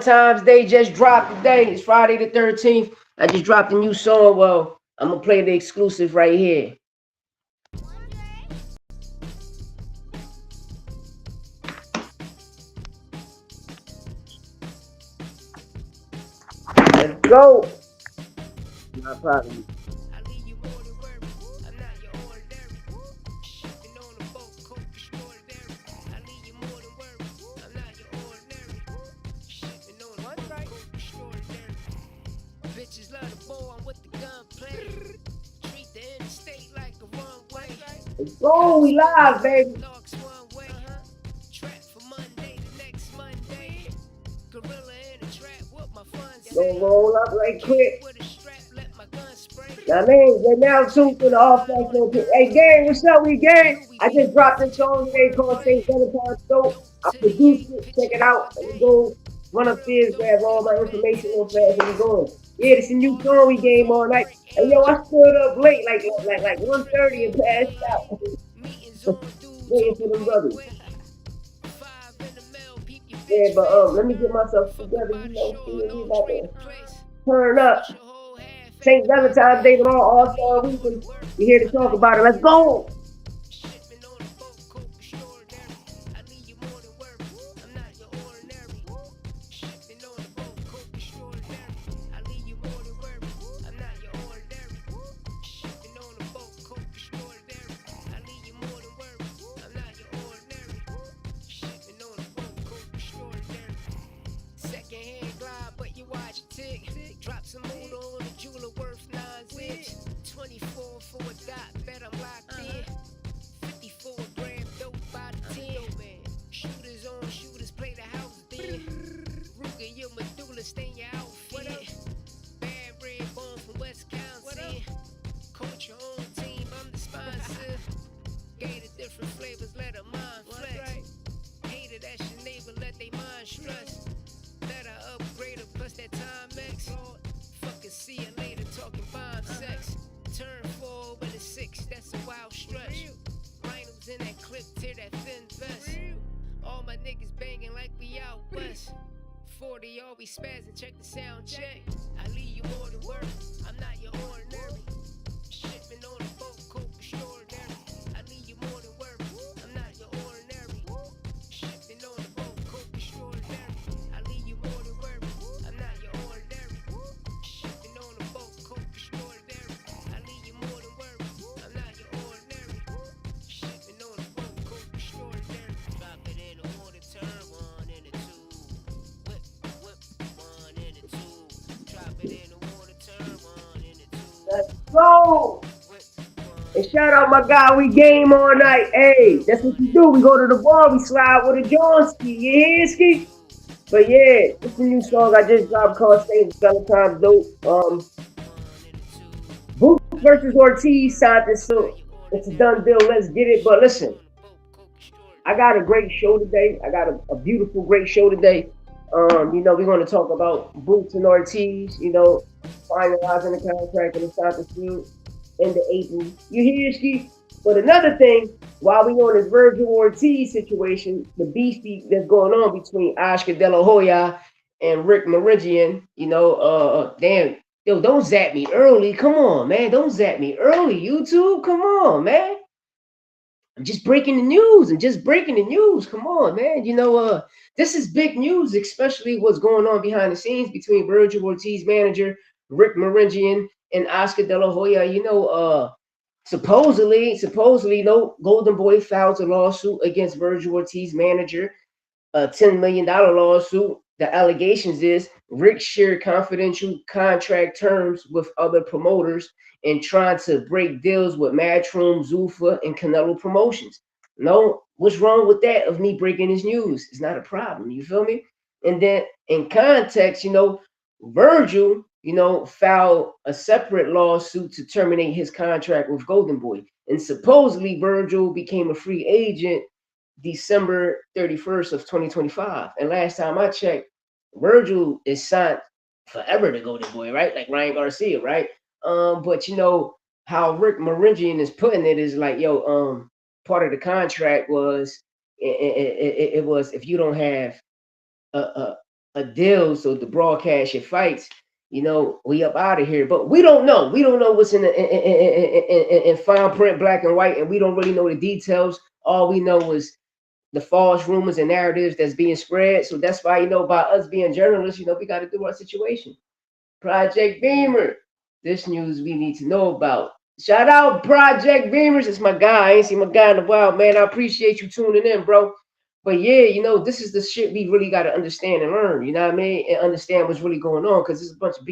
Valentine's Day just dropped today. It's Friday the 13th. I just dropped a new song. Well, I'm gonna play the exclusive right here. Let's go. Not problem. Bitches love the bow, I'm with the gunplay. Treat the interstate like a runway. Let's go. We live, baby. Dogs one way. Trap for Monday to next Monday. Gorilla in a trap, what my fun Gonna say. roll up right quick. With a strap, let my gun spray. Now, man, we're now tuned to the off national. Hey, gang, what's up, we gang? I just dropped this song today called St. Valentine's Dope. I To the produced gate, it. Check it pictures out. all Let me day. go run upstairs, grab all my information real fast, and we going. Yeah, this is a new song we game all night. And yo, I stood up late, like 1:30 and passed out. Meetings on dude, Waiting for talking them big brothers. weight. Five in the mail, peep your Yeah, bitch but face. let me get myself Fuck together. about You the know, show, see, we no about trade to the place. turn up. Flush your whole half St. acre by the Valentine's Day bay. tomorrow, All I Star leave you more Weekend. than worth. We here to I'm talk not about your it. Let's ordinary. go. Shipping on a boat, coke extraordinary. I leave you more than worth. I'm not your ordinary. Shipping on a boat, coke extraordinary. I leave you more than worth. I'm not your ordinary. Shipping on a boat, coke extraordinary. I leave you more than worth. I'm not your ordinary. Shipping on a boat, coke extraordinary. Second hand glide, but you watch it tick. Drop some mood on a jeweler worth 9 zips. 24 for a dot, bet I'm locked in. 54 gram dope by the 10. Shooters on shooters, play the house then. Ruger, your medulla, stain your outfit. Bad red bone from Wisconsin. Coach your own team, I'm the sponsor. Gave the different flavors, let a mind flex. Hated that's your neighbor, let they mind stress. Let her upgrade her, plus that time X. Fucking see you later, talking bomb sex. Turn 4 with a 6, that's a wild stretch. Rhinos in that clip, tear that thin vest. All my niggas banging like we out west. 40 always spazzing, check the sound check. I leave you more than worth, I'm not your ordinary. Shipping on a boat, coke extraordinary. I leave you more than worth, I'm not your ordinary. Shipping on a boat, coke extraordinary. I leave you more than worth, I'm not your ordinary. Shipping on a boat, coke extraordinary. I leave you more than worth, I'm not your ordinary. Shipping on a boat, coke extraordinary. Drop it in the water, turn one in the two. Whip, whip, one in the two. Drop it in the water, turn one in the two. Let's go. Whip, one. And shout out my guy, we game all night. Hey, that's what you do. We go to the bar, we slide with a Johnski. You hear, Ski? But yeah, it's a new song I just dropped called St. Valentine's Dope. Boots versus Ortiz signed this so it's a done deal. Let's get it. But listen, I got a great show today. I got a beautiful, great show today. We're going to talk about Boots and Ortiz, finalizing the contract and the signed the field in the April. You hear, Ski? But another thing, while we on this Vergil Ortiz situation, the beefy that's going on between Oscar De La Hoya and Rick Meridian, damn, yo, don't zap me early. Come on, man. Don't zap me early, YouTube. Come on, man. I'm just breaking the news and just breaking the news. Come on, man. This is big news, especially what's going on behind the scenes between Vergil Ortiz manager Rick Meridian and Oscar De La Hoya. Supposedly, no Golden Boy files a lawsuit against Vergil Ortiz manager, a $10 million lawsuit. The allegations is Rick shared confidential contract terms with other promoters and trying to break deals with Matchroom, Zuffa, and Canelo Promotions. No, what's wrong with that of me breaking this news? It's not a problem. You feel me? And then in context, Virgil, filed a separate lawsuit to terminate his contract with Golden Boy. And supposedly Virgil became a free agent December 31st of 2025. And last time I checked, Virgil is signed forever to Golden Boy, right? Like Ryan Garcia, right? But how Rick Meridian is putting it is like, part of the contract was it was if you don't have a, a a deal so to broadcast your fights, we up out of here. But we don't know. We don't know what's in fine print, black and white, and we don't really know the details. All we know is the false rumors and narratives that's being spread. So that's why, by us being journalists, we got to do our situation. Project Beamer. This news we need to know about. Shout out Project Beamers. It's my guy. I ain't seen my guy in a while, man. I appreciate you tuning in, bro. But yeah, this is the shit we really got to understand and learn, you know what I mean? And understand what's really going on, because it's a bunch of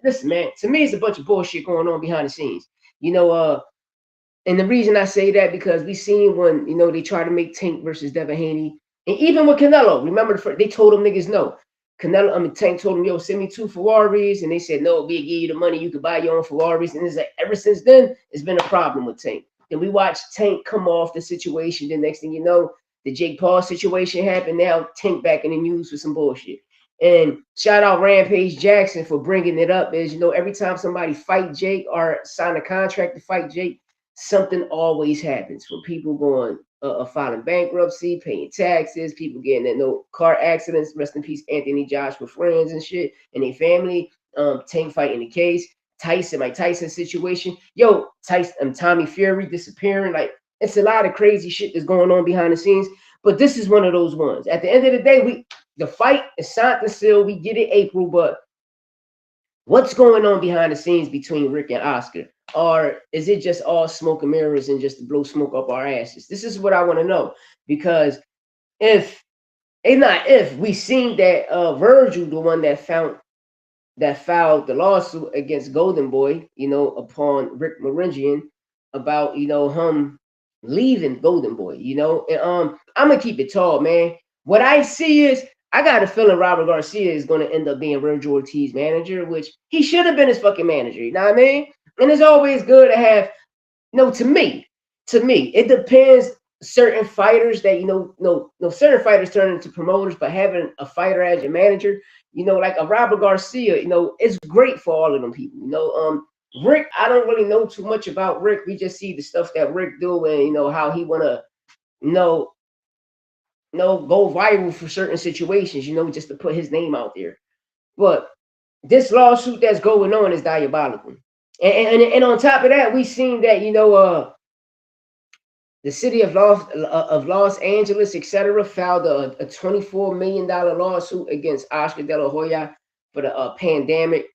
listen, man, to me, it's a bunch of bullshit going on behind the scenes. And the reason I say that, because we seen when, they try to make Tank versus Devin Haney. And even with Canelo, remember, they told them niggas no. Tank told him, yo, send me 2 Ferraris. And they said, no, we'll give you the money. You could buy your own Ferraris. And it's like, ever since then, it's been a problem with Tank. Then we watched Tank come off the situation. The next thing you know, the Jake Paul situation happened. Now Tank back in the news for some bullshit. And shout out Rampage Jackson for bringing it up. As every time somebody fight Jake or sign a contract to fight Jake, something always happens. From people going filing bankruptcy, paying taxes, people getting in no car accidents. Rest in peace, Anthony Josh with friends and shit and their family. Tank fighting the case. Mike Tyson situation. Yo, Tyson, Tommy Fury disappearing. Like, it's a lot of crazy shit that's going on behind the scenes. But this is one of those ones. At the end of the day, the fight is signed and sealed. We get it April, but what's going on behind the scenes between Rick and Oscar? Or is it just all smoke and mirrors and just to blow smoke up our asses? This is what I want to know. Because we seen that Vergil, the one that filed the lawsuit against Golden Boy, upon Rick Moringian about, him leaving Golden Boy, and I'm gonna keep it tall, man. What I see is, I got a feeling Robert Garcia is going to end up being Vergil Ortiz's manager, which he should have been his fucking manager. You know what I mean? And it's always good to have, to me, it depends. Certain fighters that, certain fighters turn into promoters, but having a fighter as your manager, like a Robert Garcia, it's great for all of them people. Rick, I don't really know too much about Rick. We just see the stuff that Rick do and, how he want to, go viral for certain situations, just to put his name out there. But this lawsuit that's going on is diabolical. And on top of that, we seen that, the city of Los Angeles, etc., filed a $24 million lawsuit against Oscar De La Hoya for the pandemic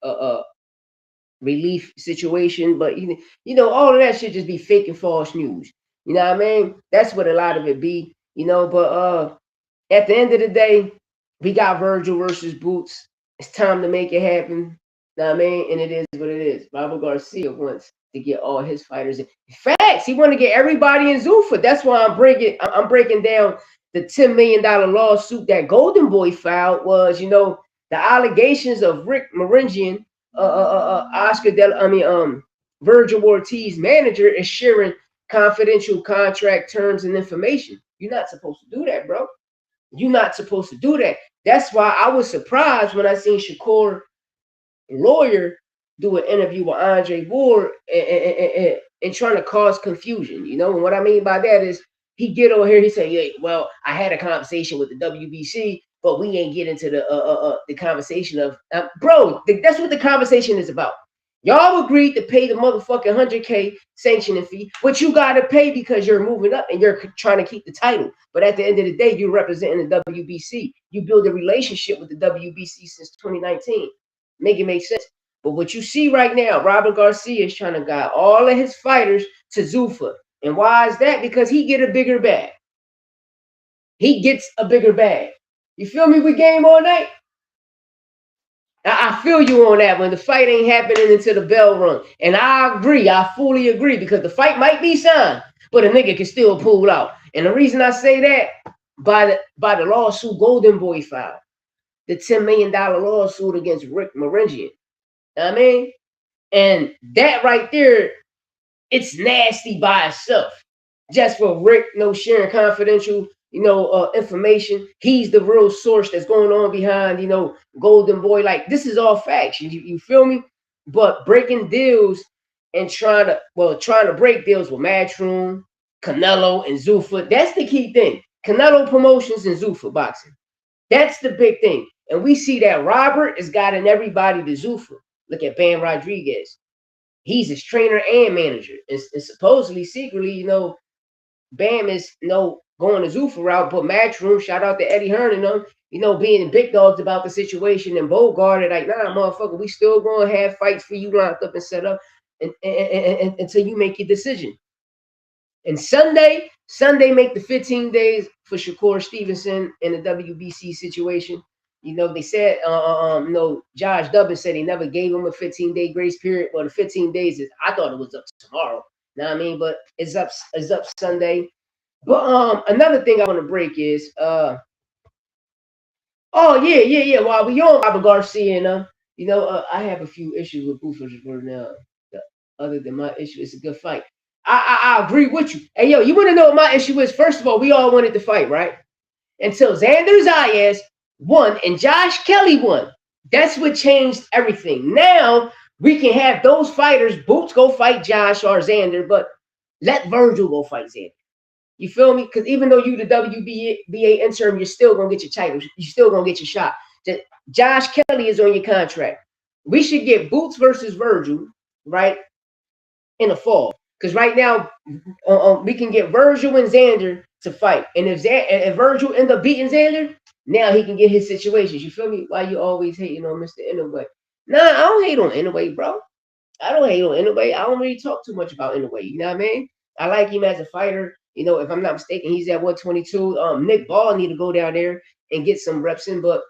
relief situation. But, all of that should just be fake and false news. You know what I mean? That's what a lot of it be. But at the end of the day, we got Vergil versus Boots. It's time to make it happen. You know what I mean? And it is what it is. Robert Garcia wants to get all his fighters in. Facts, he want to get everybody in Zuffa. That's why I'm breaking down the $10 million lawsuit that Golden Boy filed. Was, the allegations of Rick Moringian, Vergil Ortiz manager, is sharing confidential contract terms and information. You're not supposed to do that, bro. You're not supposed to do that. That's why I was surprised when I seen Shakur lawyer do an interview with Andre Ward and trying to cause confusion. And what I mean by that is, he get over here, he say, yeah, well, I had a conversation with the WBC, but we ain't get into the conversation of, bro, that's what the conversation is about. Y'all agreed to pay the motherfucking $100K sanctioning fee, which you got to pay because you're moving up and you're trying to keep the title. But at the end of the day, you're representing the WBC. You build a relationship with the WBC since 2019. Make it make sense. But what you see right now, Robert Garcia is trying to guide all of his fighters to Zuffa. And why is that? Because he get a bigger bag. He gets a bigger bag. You feel me? We game all night. I feel you on that when the fight ain't happening until the bell rung. And I agree. I fully agree, because the fight might be signed, but a nigga can still pull out. And the reason I say that, by the lawsuit Golden Boy filed, the $10 million lawsuit against Rick Moringian. You know what I mean? And that right there, it's nasty by itself. Just for Rick, sharing confidential, information. He's the real source that's going on behind, Golden Boy. Like, this is all facts. You feel me? But breaking deals and trying to break deals with Matchroom, Canelo, and Zuffa. That's the key thing. Canelo Promotions and Zuffa Boxing. That's the big thing. And we see that Robert has gotten everybody to Zuffa. Look at Bam Rodriguez. He's his trainer and manager. And supposedly, secretly, Bam is, going the Zuffa route, but Matchroom, shout out to Eddie Hearn and them, being big dogs about the situation and Bogart, like, nah, motherfucker, we still going to have fights for you locked up and set up until you make your decision. And Sunday make the 15 days for Shakur Stevenson in the WBC situation. They said, Josh Dubbin said he never gave him a 15-day grace period. Well, the 15 days I thought it was up tomorrow. Know what I mean? But it's up Sunday. But another thing I want to break is While we on Robert Garcia and I have a few issues with Buford now. Other than my issue, it's a good fight. I agree with you. Hey, yo, you want to know what my issue is? First of all, we all wanted to fight, right? Until Xander Zayas won and Josh Kelly won. That's what changed everything. Now we can have those fighters, Boots go fight Josh or Xander, but let Vergil go fight Xander. You feel me? Because even though you the WBA interim, you're still going to get your title. You're still going to get your shot. Josh Kelly is on your contract. We should get Boots versus Vergil, right, in the fall. Because right now, we can get Vergil and Xander to fight. And if Vergil ends up beating Xander, now he can get his situations. You feel me? Why you always hating on Mr. Inoue? Nah, I don't hate on Inoue, bro. I don't hate on Inoue. I don't really talk too much about Inoue. You know what I mean? I like him as a fighter. If I'm not mistaken, he's at 122. Nick Ball need to go down there and get some reps in. But,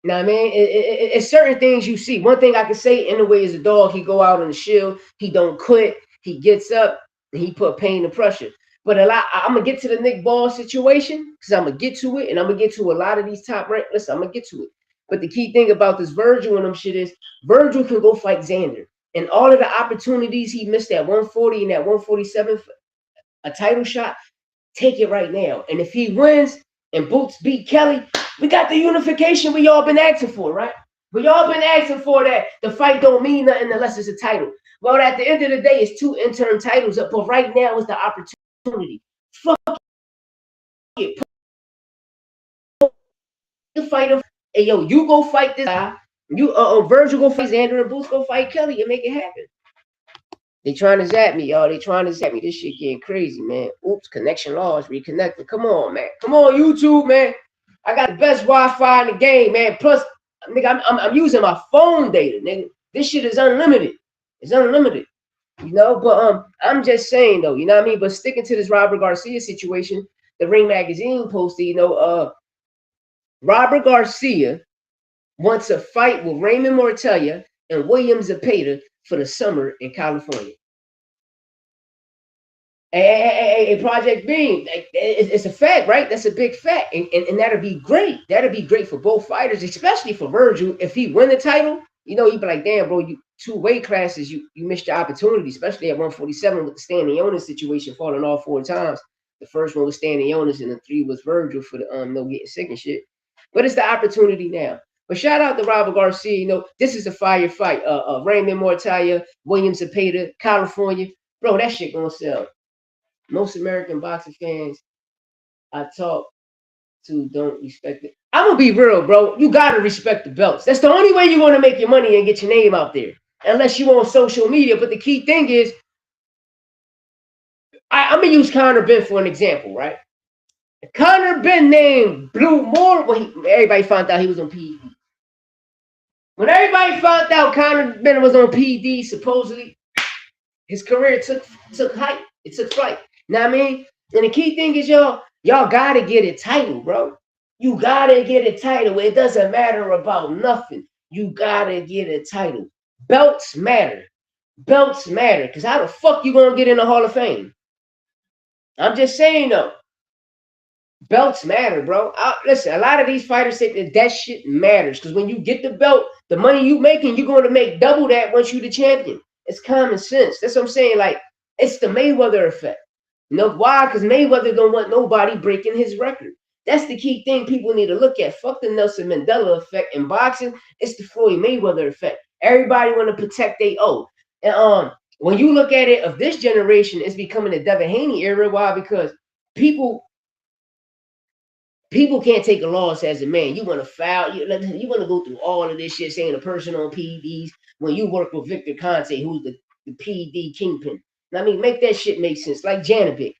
you know what I mean? It's certain things you see. One thing I can say, Inoue is a dog. He go out on the shield. He don't quit. He gets up and he put pain and pressure. But I'm going to get to the Nick Ball situation because I'm going to get to it. And I'm going to get to a lot of these top rank. Listen, I'm going to get to it. But the key thing about this Vergil and them shit is Vergil can go fight Xander. And all of the opportunities he missed at 140 and at 147, a title shot, take it right now. And if he wins and Boots beat Kelly, we got the unification we all been asking for, right? We all been asking for that. The fight don't mean nothing unless it's a title. Well, at the end of the day, it's 2 interim titles up, but right now is the opportunity. Fuck it. You fight him. Hey, yo, you go fight this guy. Vergil go fight Xander and Boots go fight Kelly and make it happen. They trying to zap me, y'all. They trying to zap me. This shit getting crazy, man. Oops, connection lost, reconnected. Come on, man. Come on, YouTube, man. I got the best Wi-Fi in the game, man. Plus, nigga, I'm using my phone data, nigga. This shit is unlimited. It's unlimited, But I'm just saying though, you know what I mean. But sticking to this Robert Garcia situation, the Ring Magazine posted, Robert Garcia wants a fight with Raymond Mortella and William Zepeda for the summer in California. Hey, Project Beam, it's a fact, right? That's a big fact. And that'll be great. That'll be great for both fighters, especially for Vergil. If he win the title, you'd be like, damn, bro, you 2 weight classes, you missed your opportunity, especially at 147 with the Stanionis situation falling off 4 times. The first one was Stanionis and the 3 was Vergil for the getting sick and shit. But it's the opportunity now. But shout out to Robert Garcia. This is a fire fight. Raymond Mortalla, William Zepeda, California. Bro, that shit gonna sell. Most American boxing fans I talk to don't respect it. I'm gonna be real, bro. You gotta respect the belts. That's the only way you're gonna make your money and get your name out there. Unless you on social media. But the key thing is, I'm gonna use Conor Benn for an example, right? Conor Benn named Blue Moore when everybody found out he was on PD. When everybody found out Conor Benn was on PD, supposedly his career took height. It took flight. You know what I mean? And the key thing is, y'all gotta get a title, bro. You gotta get a title. It doesn't matter about nothing. You gotta get a title. Belts matter. Belts matter. Because how the fuck you gonna get in the Hall of Fame? I'm just saying though. Belts matter, bro. Listen, a lot of these fighters say that shit matters. Because when you get the belt, the money you making, you're going to make double that once you're the champion. It's common sense. That's what I'm saying. Like, it's the Mayweather effect. Why? Because Mayweather don't want nobody breaking his record. That's the key thing people need to look at. Fuck the Nelson Mandela effect in boxing. It's the Floyd Mayweather effect. Everybody want to protect their oath. And when you look at it of this generation, it's becoming the Devin Haney era. Why? Because people People can't take a loss as a man. You want to foul, you want to go through all of this shit saying a person on PEDs when you work with Victor Conte, who's the PED kingpin. I mean, make that shit make sense. Like Janovic.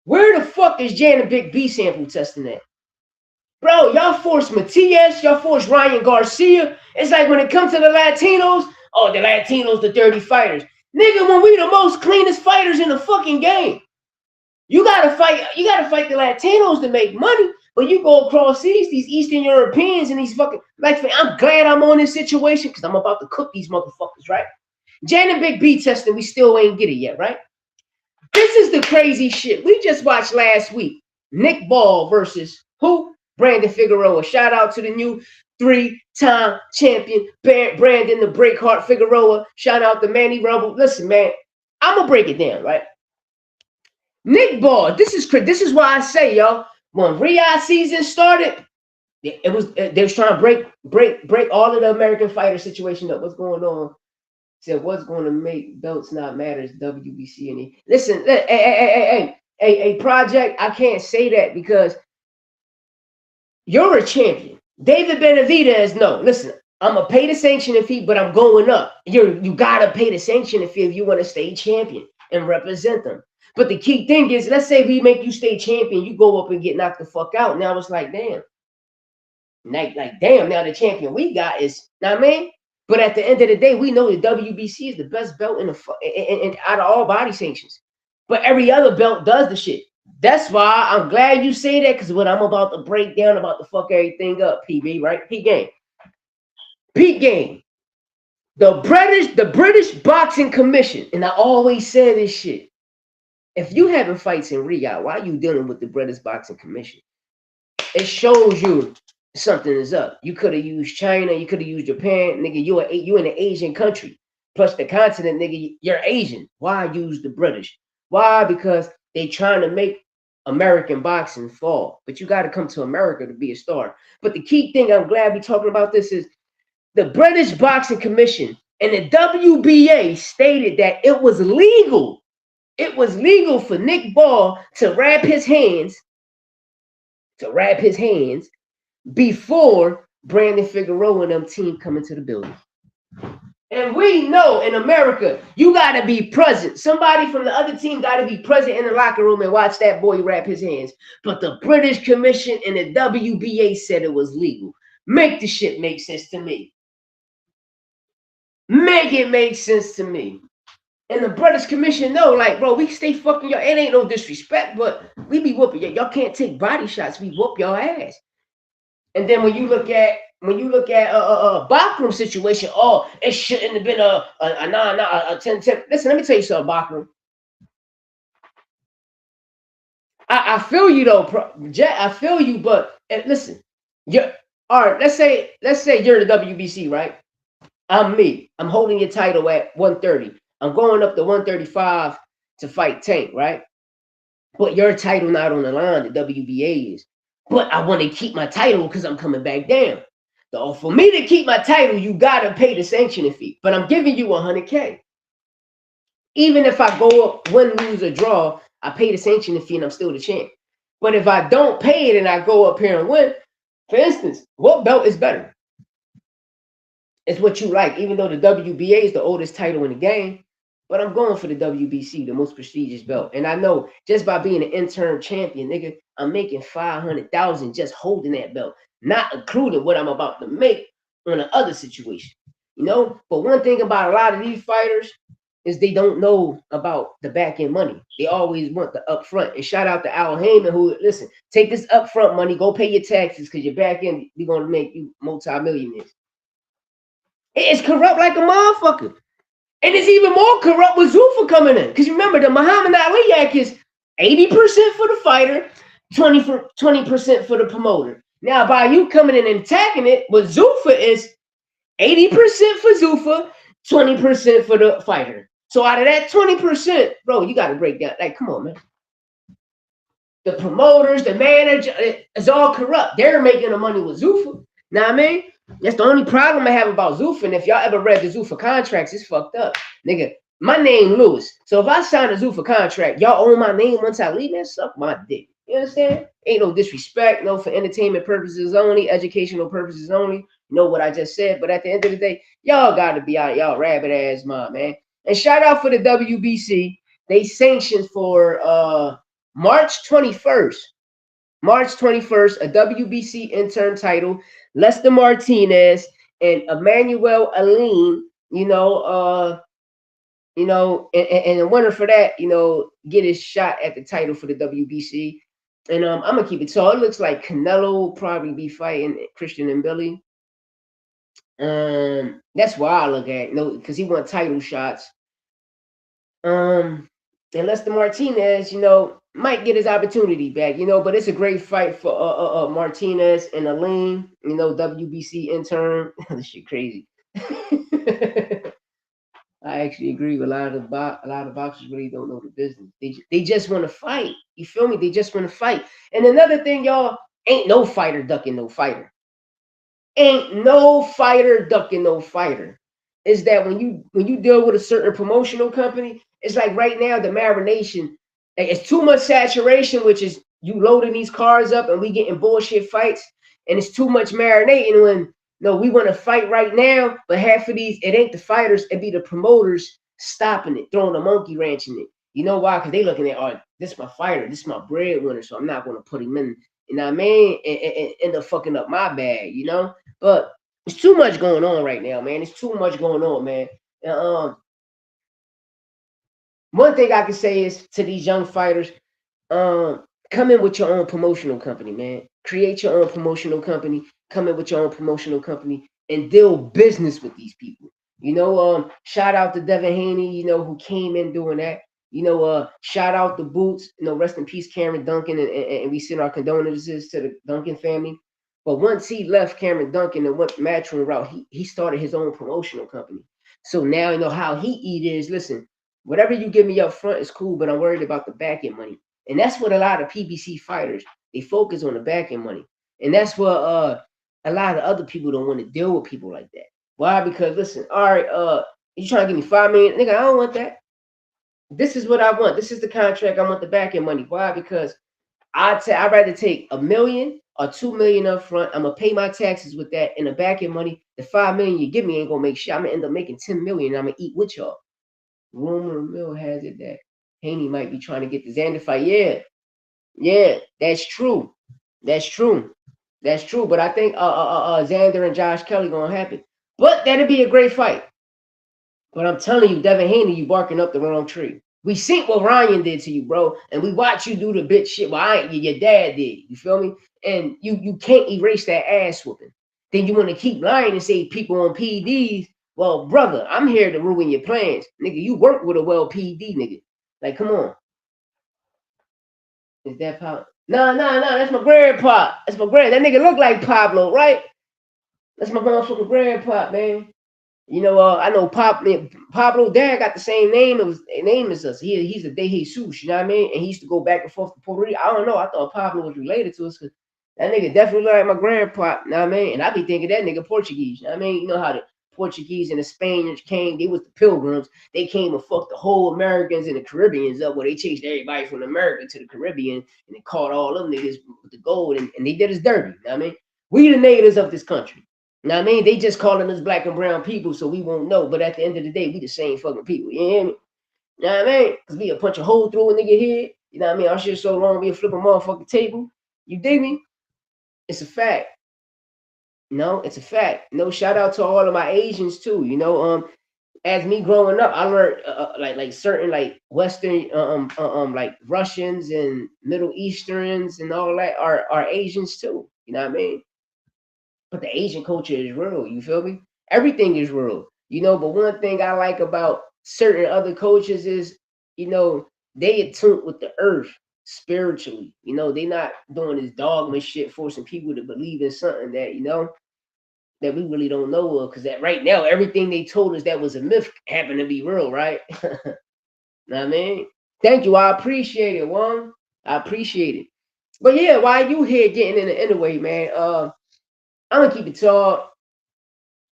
Where the fuck is Janovic B sample testing at? Bro, y'all force Matias, y'all force Ryan Garcia. It's like when it comes to the Latinos, oh, the Latinos, the dirty fighters. Nigga, when we the most cleanest fighters in the fucking game. You gotta fight the Latinos to make money, but you go across these Eastern Europeans and these fucking, like, I'm glad I'm on this situation because I'm about to cook these motherfuckers, right? Janovic B testing, we still ain't get it yet, right? This is the crazy shit. We just watched last week. Nick Ball versus who? Brandon Figueroa. Shout out to the new 3-time champion, Brandon the Breakheart Figueroa. Shout out to Manny Rumble. Listen, man, I'm going to break it down, right? Nick Ball, this is why I say, y'all, when Riyadh season started, they was trying to break all of the American fighter situation up. What's going on? Said, what's going to make belts not matter is WBC. And listen, hey, Project, I can't say that because you're a champion. David Benavidez, no. Listen, I'm going to pay the sanctioning fee, but I'm going up. You got to pay the sanctioning fee if you want to stay champion and represent them. But the key thing is, let's say we make you stay champion, you go up and get knocked the fuck out. Now it's like, damn. Like damn, now the champion we got is, know what I mean? But at the end of the day, we know the WBC is the best belt in out of all body sanctions. But every other belt does the shit. That's why I'm glad you say that, because what I'm about to break down, about to fuck everything up, PB, right? Peak game. The British Boxing Commission, and I always say this shit. If you having fights in Riyadh, why are you dealing with the British Boxing Commission? It shows you something is up. You could have used China, you could have used Japan, nigga. You in an Asian country, plus the continent, nigga. You're Asian. Why use the British? Why? Because they trying to make American boxing fall. But you got to come to America to be a star. But the key thing, I'm glad we're talking about this, is the British Boxing Commission and the WBA stated that it was legal. It was legal for Nick Ball to wrap his hands before Brandon Figueroa and them team come into the building. And we know in America, you got to be present. Somebody from the other team got to be present in the locker room and watch that boy wrap his hands. But the British Commission and the WBA said it was legal. Make the shit make sense to me. Make it make sense to me. And the British Commission know, like, bro, we stay fucking y'all. It ain't no disrespect, but we be whooping y'all. Y'all can't take body shots. We whoop y'all ass. And then when you look at Bakram situation, oh, it shouldn't have been a 10-10. Listen, let me tell you something, Bakram. I feel you though, Jet. I feel you, but listen, all right. Let's say you're the WBC, right? I'm me. I'm holding your title at 130. I'm going up to 135 to fight Tank, right? But your title not on the line, the WBA is. But I want to keep my title because I'm coming back down. So for me to keep my title, you got to pay the sanctioning fee. But I'm giving you $100K. Even if I go up, win, lose, or draw, I pay the sanctioning fee and I'm still the champ. But if I don't pay it and I go up here and win, for instance, what belt is better? It's what you like, even though the WBA is the oldest title in the game. But I'm going for the WBC, the most prestigious belt. And I know just by being an interim champion, nigga, I'm making $500,000 just holding that belt, not including what I'm about to make on the other situation. You know? But one thing about a lot of these fighters is they don't know about the back end money. They always want the upfront. And shout out to Al Heyman, who, listen, take this upfront money, go pay your taxes, because your back end, we're going to make you multi-millionaires. It's corrupt like a motherfucker. And it's even more corrupt with Zuffa coming in. Because remember, the Muhammad Ali Act is 80% for the fighter, 20% for the promoter. Now, by you coming in and attacking it, what Zuffa is 80% for Zuffa, 20% for the fighter. So out of that 20%, bro, you got to break down. Like, come on, man. The promoters, the manager, it's all corrupt. They're making the money with Zuffa. Know what I mean? That's the only problem I have about Zuffa. And if y'all ever read the Zuffa contracts, it's fucked up. Nigga, my name Lewis. So if I sign a Zuffa contract, y'all own my name once I leave, man, suck my dick. You understand? Ain't no disrespect, no, for entertainment purposes only, educational purposes only. You know what I just said. But at the end of the day, y'all got to be out y'all rabbit ass mind, man. And shout out for the WBC. They sanctioned for March 21st. March 21st, a WBC intern title. Lester Martinez and Emmanuel Aline, and the winner for that, get his shot at the title for the WBC. And I'm gonna keep it tall. It looks like Canelo will probably be fighting Christian and Billy. That's why I look at because he won title shots. And Lester Martinez, might get his opportunity back, but it's a great fight for Martinez and Aline, WBC intern. This shit crazy. I actually agree with a lot of boxers really don't know the business. They just want to fight. You feel me? They just want to fight. And another thing, y'all, ain't no fighter ducking no fighter. Ain't no fighter ducking no fighter. Is that when you deal with a certain promotional company, it's like right now the marination, like it's too much saturation, which is you loading these cars up and we getting bullshit fights, and it's too much marinating when no, we want to fight right now, but half of these, it ain't the fighters, it be the promoters stopping it, throwing a monkey wrench in it. You know why? Because they looking at, oh, this is my fighter, this is my breadwinner, so I'm not going to put him in, you know what I mean? And end up fucking up my bag, But it's too much going on right now, man. It's too much going on, man. And, one thing I can say is to these young fighters, come in with your own promotional company, man. Create your own promotional company. Come in with your own promotional company and deal business with these people. Shout out to Devin Haney, who came in doing that. Shout out to Boots, rest in peace, Cameron Duncan, and we send our condolences to the Duncan family. But once he left Cameron Duncan and went matchroom route, he started his own promotional company. So now how he eat is, listen, whatever you give me up front is cool, but I'm worried about the back end money. And that's what a lot of PBC fighters, they focus on the back end money. And that's what a lot of other people don't want to deal with people like that. Why? Because listen, all right, you trying to give me 5 million? Nigga, I don't want that. This is what I want. This is the contract. I want the back end money. Why? Because I'd rather take $1 million or $2 million up front. I'm gonna pay my taxes with that, and the back end money, the 5 million you give me ain't gonna make shit. I'm gonna end up making 10 million. I'm gonna eat with y'all. Rumor mill has it that Haney might be trying to get the Xander fight. Yeah, that's true. That's true. That's true. But I think Xander and Josh Kelly gonna happen. But that'd be a great fight. But I'm telling you, Devin Haney, you barking up the wrong tree. We seen what Ryan did to you, bro, and we watch you do the bitch shit. Well, your dad did. You feel me? And you can't erase that ass whooping. Then you want to keep lying and say people on PDs. Well, brother, I'm here to ruin your plans, nigga. You work with a well PD, nigga. Like, come on. Is that Pablo? No. That's my grandpa. That's my grand. That nigga look like Pablo, right? That's my motherfucking grandpa, man. I know Pablo dad got the same name as us. He's a De Jesus, you know what I mean? And he used to go back and forth to Puerto Rico. I don't know. I thought Pablo was related to us because that nigga definitely look like my grandpa, you know what I mean? And I be thinking that nigga Portuguese, you know what I mean? You know how the Portuguese and the Spaniards came, they was the pilgrims. They came and fucked the whole Americans and the Caribbeans up where they chased everybody from America to the Caribbean and they caught all them niggas with the gold and they did us dirty, you know what I mean? We the natives of this country. You know what I mean? They just calling us black and brown people so we won't know. But at the end of the day, we the same fucking people. You hear me? You know what I mean? Because we a punch a hole through a nigga head. You know what I mean? Our shit so long, we flip a motherfucking table. You dig me? It's a fact. It's a fact. Shout out to all of my Asians too. As me growing up, I learned like certain like Western like Russians and Middle Easterns and all that are Asians too. You know what I mean? But the Asian culture is real. You feel me? Everything is real. But one thing I like about certain other cultures is, they attune with the earth spiritually. They not doing this dogma shit, forcing people to believe in something that, that we really don't know of. Because that right now, everything they told us that was a myth happened to be real, right? Know what I mean? Thank you. I appreciate it, Juan. I appreciate it. But yeah, while you here getting in it anyway, man, I'm gonna keep it tall.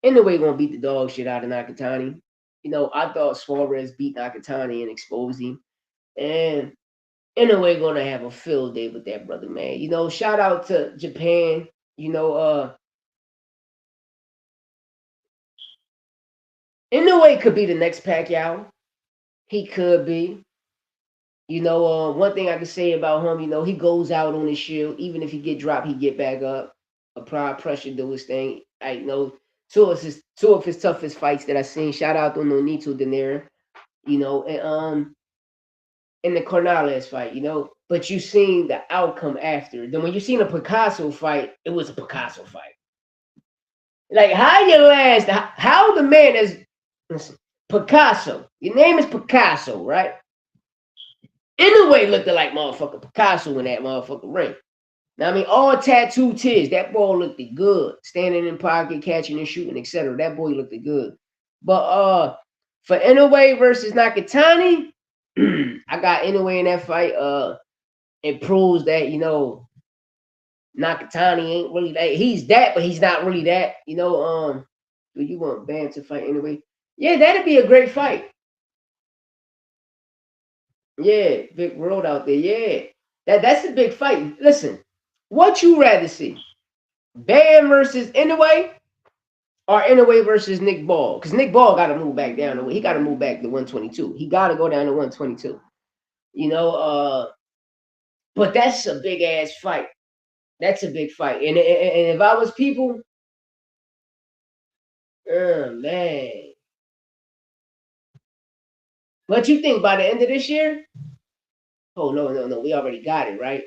Anyway, gonna beat the dog shit out of Nakatani. I thought Suarez beat Nakatani and exposed him. And Inoue gonna have a field day with that brother, man. You know, shout out to Japan. You know, Inoue could be the next Pacquiao. He could be. You know, one thing I can say about him, you know, he goes out on his shield. Even if he get dropped, he get back up. Apply pressure, do his thing. I know two of his toughest fights that I seen. Shout out to Nonito Donaire, you know, and in the Cornales fight, you know. But you seen the outcome after. Then when you seen a Picasso fight, it was a Picasso fight. Like how you last? How the man is? Listen, Picasso. Your name is Picasso, right? Anyway, looking like motherfucker Picasso in that motherfucking ring. Now, I mean, all tattooed tears. That boy looked good. Standing in pocket, catching and shooting, etc. That boy looked good. But for Inoue versus Nakatani, I got Inoue in that fight. It proves that, you know, Nakatani ain't really that. He's that, but he's not really that. You know, do you want Bam to fight anyway? Yeah, that'd be a great fight. Yeah, big world out there. Yeah, that's a big fight. Listen, what you rather see? Bam versus Inoue or Inoue versus Nick Ball? Because Nick Ball got to move back down. He got to move back to 122. He got to go down to 122. You know, but that's a big ass fight. That's a big fight. And if I was people, oh man. What you think by the end of this year? Oh no. We already got it, right?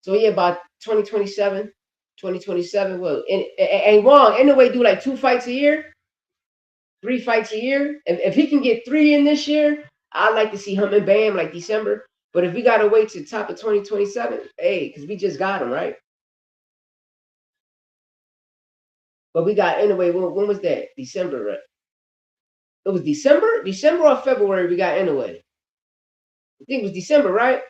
So yeah, about 2027. 2027. Well, and wrong. Anyway, do like 2 fights a year, 3 fights a year. If he can get 3 in this year, I'd like to see him and Bam like December. But if we gotta wait to the top of 2027, hey, because we just got him, right? But we got anyway. When was that? December, right? It was December or February. We got anyway. I think it was December, right?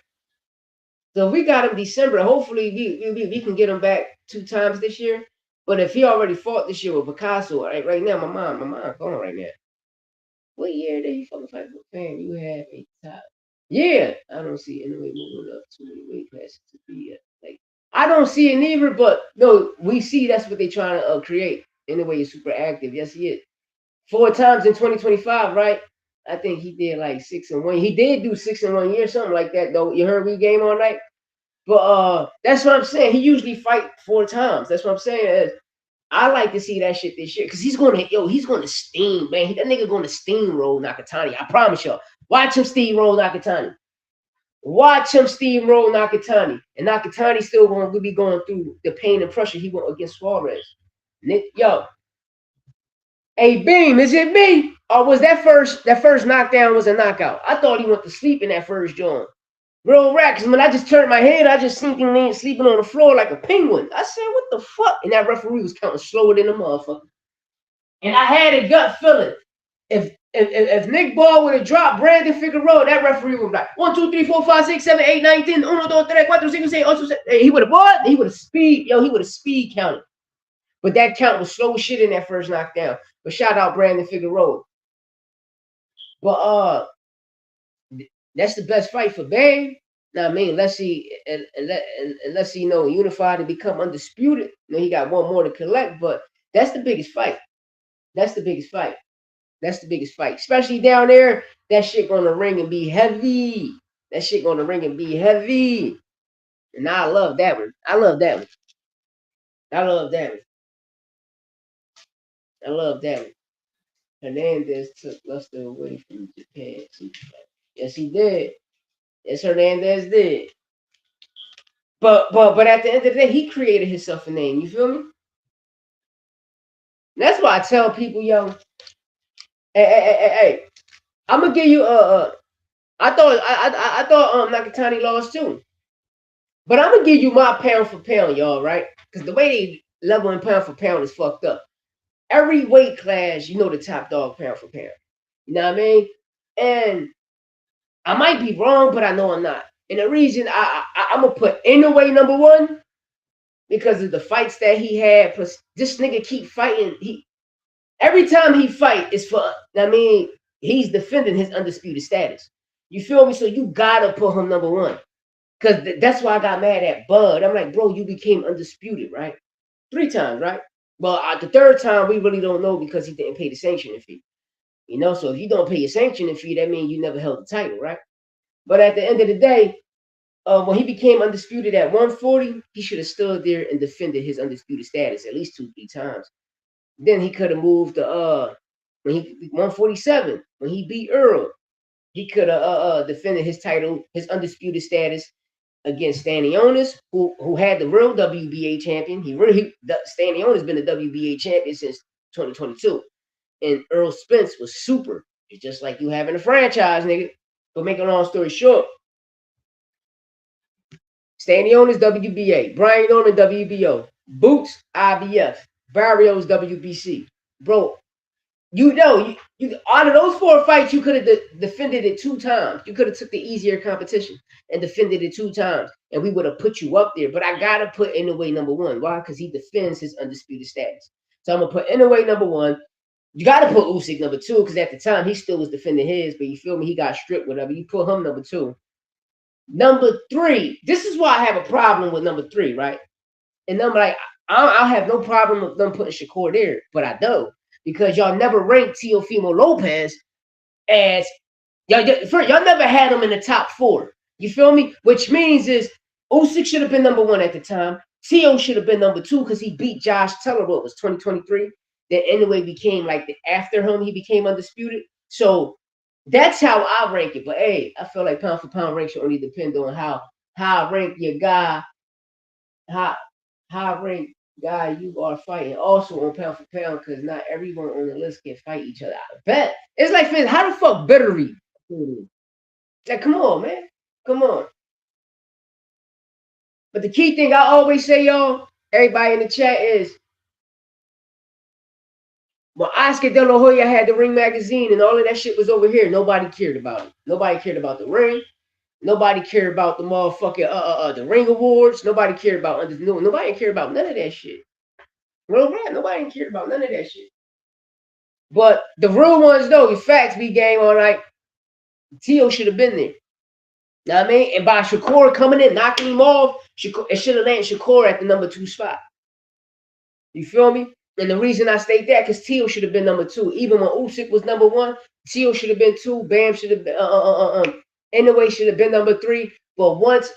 So if we got him December, hopefully we can get him back 2 times this year. But if he already fought this year with Picasso, right now, my mind going right now. What year did he fucking fight with Fam? You have a top. Yeah, I don't see anyway moving up too many weight classes to be like. I don't see it neither, but no, we see that's what they're trying to create. Anyway, he's super active. Yes, he is. 4 times in 2025, right? I think he did like 6 in 1. He did do 6 in 1 year, something like that, though. You heard we game all night? But that's what I'm saying. He usually fight 4 times. That's what I'm saying. I like to see that shit this year because he's gonna steam, man. That nigga gonna steamroll Nakatani. I promise y'all. Watch him steamroll Nakatani. Watch him steamroll Nakatani. And Nakatani still gonna be going through the pain and pressure he went against Suarez. Yo, hey Beam, is it me? Or was that first knockdown was a knockout? I thought he went to sleep in that first joint. Real racks. When I just turned my head, I just sleeping on the floor like a penguin. I said, what the fuck? And that referee was counting slower than a motherfucker. And I had a gut feeling. If Nick Ball would have dropped Brandon Figueroa, that referee would be like 1, 2, 3, 4, 5, 6, 7, 8, 9, 10, 1, 2, 3, 4, 5, 6, 7, 8, 9, 10. He would have what? He would have speed counted. But that count was slow shit in that first knockdown. But shout out Brandon Figueroa. But that's the best fight for Bam. Now, I mean, let's see, you know, unified and become undisputed. You know, he got one more to collect, but that's the biggest fight. That's the biggest fight. That's the biggest fight. Especially down there, that shit gonna ring and be heavy. That shit gonna ring and be heavy. And I love that one. I love that one. I love that one. I love that one. Hernandez took luster away from Japan. Yes, he did. Yes, Hernandez did. But at the end of the day, he created himself a name. You feel me? That's why I tell people, yo, hey, I'm gonna give you I thought Nakatani lost too, but I'm gonna give you my pound for pound, y'all, right? Because the way they leveling pound for pound is fucked up. Every weight class, you know, the top dog pound for pound. You know what I mean? And I might be wrong, but I know I'm not. And the reason I'm gonna put Inoue number 1 because of the fights that he had. Plus, this nigga keep fighting. Every time he fight is for. I mean, he's defending his undisputed status. You feel me? So you gotta put him number 1. Because that's why I got mad at Bud. I'm like, bro, you became undisputed, right? 3 times, right? Well, the third time we really don't know because he didn't pay the sanctioning fee. You know, so if you don't pay your sanctioning fee, that means you never held the title, right? But at the end of the day, when he became undisputed at 140, he should have stood there and defended his undisputed status at least 2, 3 times. Then he could have moved to when he 147 when he beat Earl. He could have defended his title, his undisputed status against Stanionis, who had the real WBA champion. Stanionis been the WBA champion since 2022, and Earl Spence was super. It's just like you having a franchise, nigga. But make a long story short, Stanionis WBA, Brian Norman WBO, Boots IBF, Barrios WBC. Bro, you know, you out of those 4 fights, you could have defended it 2 times. You could have took the easier competition and defended it 2 times, and we would have put you up there. But I gotta put Inoue number 1. Why? Because he defends his undisputed status. So I'm gonna put Inoue number 1. You gotta put Usyk number 2 because at the time he still was defending his, but you feel me? He got stripped, whatever. You put him number 2. Number 3. This is why I have a problem with number 3, right? And I'm like, I'll have no problem with them putting Shakur there, but I don't. Because y'all never ranked Teofimo Lopez as y'all never had him in the top 4. You feel me? Which means is Usyk should have been number 1 at the time. Teo should have been number 2 because he beat Josh Taylor. What was 2023? Then anyway became like after him he became undisputed. So that's how I rank it. But hey, I feel like pound for pound rank should only depend on how I rank your guy, how I rank guy you are fighting. Also on pound for pound, because not everyone on the list can fight each other. I bet. It's like, how the fuck Bittery? Like, come on, man. Come on. But the key thing I always say, y'all, everybody in the chat is, when Oscar De La Hoya had the Ring magazine and all of that shit was over here, nobody cared about it. Nobody cared about the ring. Nobody cared about the motherfucking the ring awards. Nobody cared about nobody cared about none of that shit. Real rap, nobody cared about none of that shit. But the real ones though, the facts be game all night. Teo should have been there. Know what I mean? And by Shakur coming in, knocking him off, it should have landed Shakur at the number 2 spot. You feel me? And the reason I state that, because Teo should have been number 2. Even when Usyk was number 1, Teo should have been 2. Bam should have been anyway should have been number 3. But once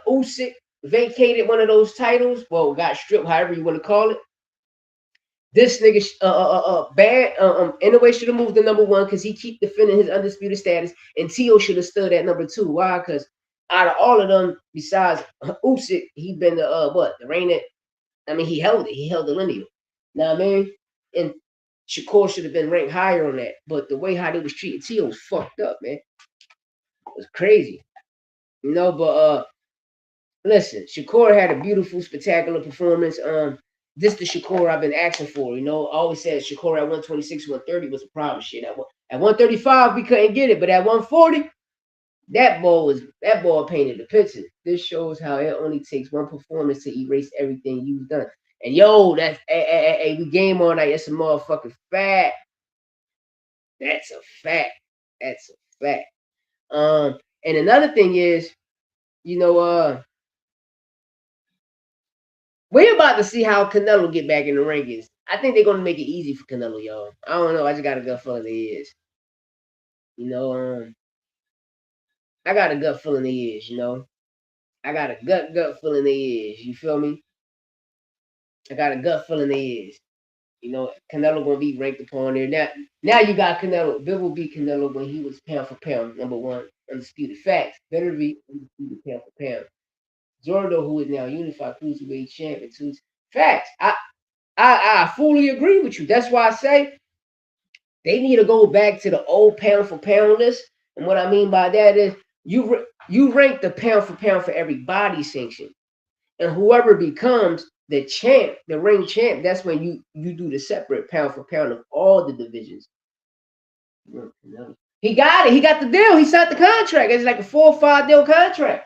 Usyk vacated one of those titles, well, got stripped, however you want to call it, this nigga anyway should have moved to number 1 because he keep defending his undisputed status, and Teo should have stood at number 2. Why? Because out of all of them, besides Usyk, he been the reigning. I mean, he held it. He held the lineal. Know what I mean? And Shakur should have been ranked higher on that. But the way how they was treating Teo was fucked up, man. It was crazy. You know, but listen, Shakur had a beautiful, spectacular performance. This the Shakur I've been asking for. You know, I always said Shakur at 126, 130 was a problem. Shit. At 135, we couldn't get it. But at 140, that ball painted the picture. This shows how it only takes one performance to erase everything you've done. And yo, that's we game all night. That's a motherfucking fact. That's a fact. That's a fact. And another thing is, you know, we're about to see how Canelo get back in the rankings. I think they're gonna make it easy for Canelo, y'all. I don't know. I just got a gut feeling he is. You know, I got a gut feeling he is. You know, I got a gut feeling he is. You feel me? I got a gut feeling he is. You know, Canelo gonna be ranked upon there. Now you got Canelo. Bill will beat Canelo when he was pound for pound number 1 undisputed. Facts. Better be undisputed pound for pound. Zordo, who is now unified cruiserweight champion, too. Facts. I fully agree with you. That's why I say they need to go back to the old pound for pound list. And what I mean by that is you rank the pound for every body sanction, and whoever becomes the champ, the ring champ, that's when you do the separate pound for pound of all the divisions. He got it. He got the deal. He signed the contract. It's like a 4 or 5 deal contract.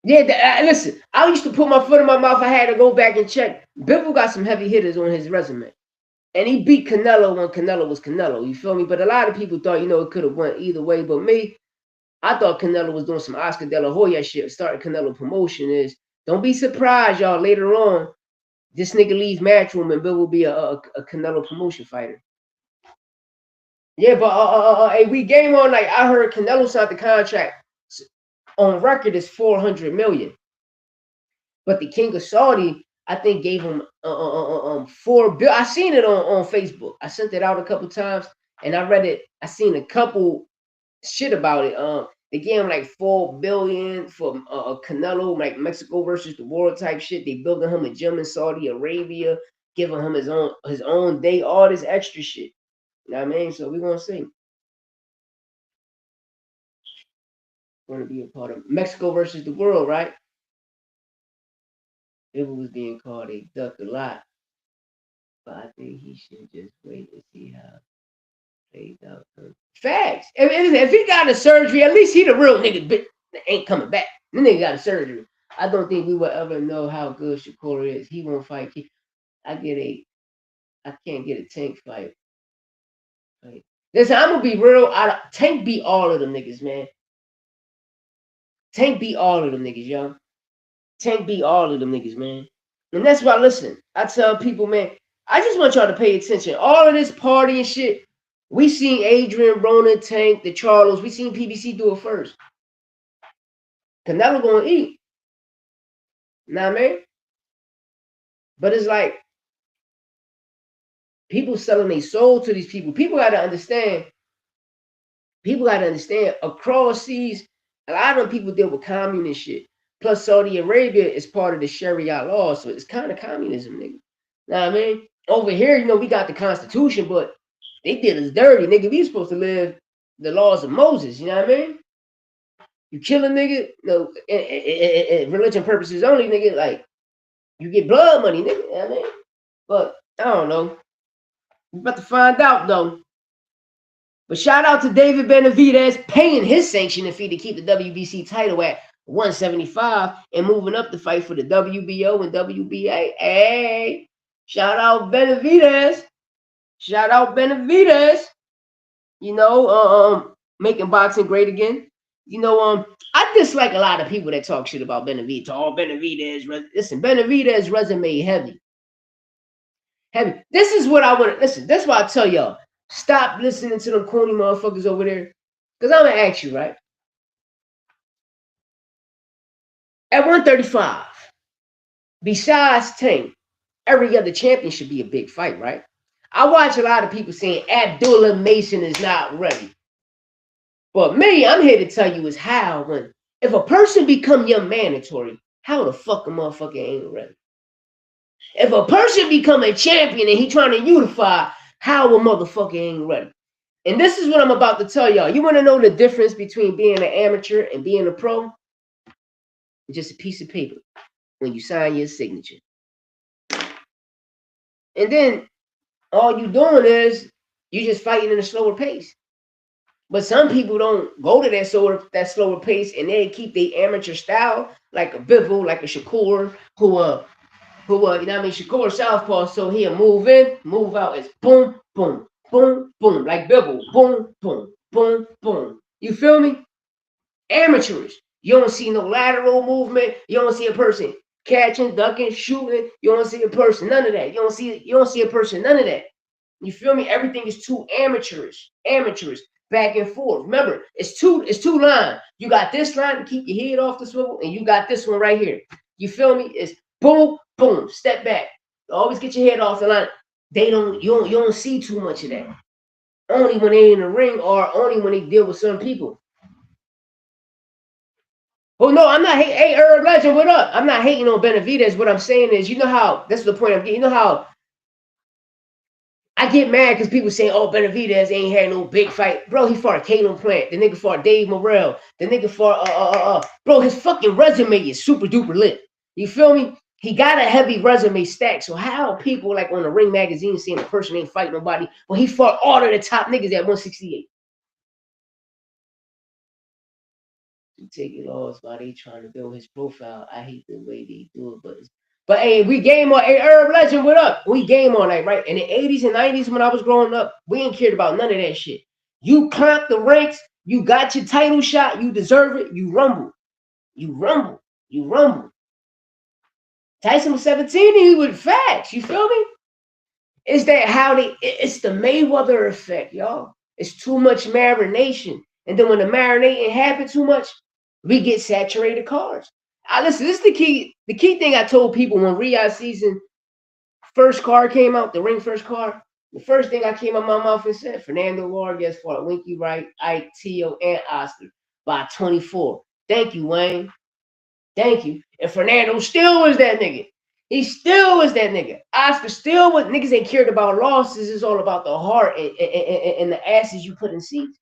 Yeah, listen, I used to put my foot in my mouth. I had to go back and check. Bivol got some heavy hitters on his resume. And he beat Canelo when Canelo was Canelo. You feel me? But a lot of people thought, you know, it could have went either way. But me, I thought Canelo was doing some Oscar De La Hoya shit, starting Canelo promotion. Is don't be surprised, y'all. Later on, this nigga leaves Matchroom and Bill will be a Canelo promotion fighter. Yeah, but hey, we game on night. I heard Canelo signed the contract on record is 400 million, but the King of Saudi, I think, gave him 4 billion. I seen it on Facebook. I sent it out a couple times, and I read it. I seen a couple shit about it. They gave him like 4 billion for Canelo, like Mexico versus the world type shit. They building him a gym in Saudi Arabia, giving him his own day, all this extra shit. You know what I mean? So we're gonna see. Going to be a part of Mexico versus the world, right? It was being called a duck a lot, but I think he should just wait and see how it plays out. Facts. If he got a surgery, at least he the real nigga. But ain't coming back. The nigga got a surgery. I don't think we will ever know how good Shakur is. He won't fight. I can't get a Tank fight. Listen, I'm gonna be real. Tank beat all of them niggas, man. Tank beat all of them niggas, yo. Tank beat all of them niggas, man. And that's why, listen, I tell people, man, I just want y'all to pay attention. All of this party and shit, we seen Adrian, Ronan, Tank, the Charlos, we seen PBC do it first. Canelo gonna eat. Nah, man. But it's like, people selling their soul to these people. People gotta understand. Across seas, a lot of them people deal with communist shit. Plus, Saudi Arabia is part of the Sharia law, so it's kind of communism, nigga. Know what I mean? Over here, we got the Constitution, but they did us dirty, nigga. We supposed to live the laws of Moses, you know what I mean? You kill a nigga, religion purposes only, nigga, like, you get blood money, nigga, you know what I mean? But, I don't know. We're about to find out, though. But shout out to David Benavidez paying his sanctioning fee to keep the WBC title at 175 and moving up the fight for the WBO and WBA. Hey, shout out Benavidez. Making boxing great again. I dislike a lot of people that talk shit about Benavidez. Listen, Benavidez resume heavy. This is what I want to listen. That's why I tell y'all, stop listening to them corny motherfuckers over there. Because I'm going to ask you, right? At 135, besides Tank, every other champion should be a big fight, right? I watch a lot of people saying Abdullah Mason is not ready. But me, I'm here to tell you is how, if a person become your mandatory, how the fuck a motherfucker ain't ready? If a person become a champion and he trying to unify, how a motherfucker ain't ready? And this is what I'm about to tell y'all. You want to know the difference between being an amateur and being a pro? Just a piece of paper when you sign your signature. And then all you doing is you just fighting in a slower pace. But some people don't go to that slower pace, and they keep their amateur style, like a Bivol, like a Shakur, who Shakur southpaw, so he'll move in, move out. It's boom, boom, boom, boom, like Bivol, boom, boom, boom, boom. You feel me? Amateurs. You don't see no lateral movement. You don't see a person catching, ducking, shooting. You don't see a person, none of that. You don't see a person, none of that. You feel me? Everything is too amateurish. Back and forth. Remember, it's two lines. You got this line to keep your head off the swivel, and you got this one right here. You feel me? It's boom, boom, step back. Always get your head off the line. You don't see too much of that. Only when they in the ring, or only when they deal with some people. Oh no, I'm not hating. Hey, Herb Legend, what up? I'm not hating on Benavidez. What I'm saying is, this is the point I'm getting. You know how I get mad because people say, oh, Benavidez ain't had no big fight. Bro, he fought Caleb Plant. The nigga fought Dave Morrell. The nigga fought, bro, his fucking resume is super duper lit. You feel me? He got a heavy resume stack. So how are people like on the Ring magazine saying the person ain't fight nobody when he fought all of the top niggas at 168? You take it loss while they trying to build his profile. I hate the way they do it, but hey, we game on. Hey, Herb Legend, what up? We game on that, right? In the 80s and 90s when I was growing up, we ain't cared about none of that shit. You climbed the ranks, You got your title shot. You deserve it. You rumble. You rumble. You rumble. Tyson was 17 and he was facts. You feel me? Is that how they? It's the Mayweather effect, y'all. It's too much marination, and then when the marinating happens too much, we get saturated carbs. Listen, this is the key. The key thing I told people when Riyadh season first card came out, the ring first card. The first thing I came out of my mouth and said, Fernando Vargas fought Winky Wright, Ike, Tio, and Oscar by 24. Thank you, Wayne. Thank you. And Fernando still was that nigga. He still was that nigga. Oscar still was. Niggas ain't cared about losses. It's all about the heart and the asses you put in seats.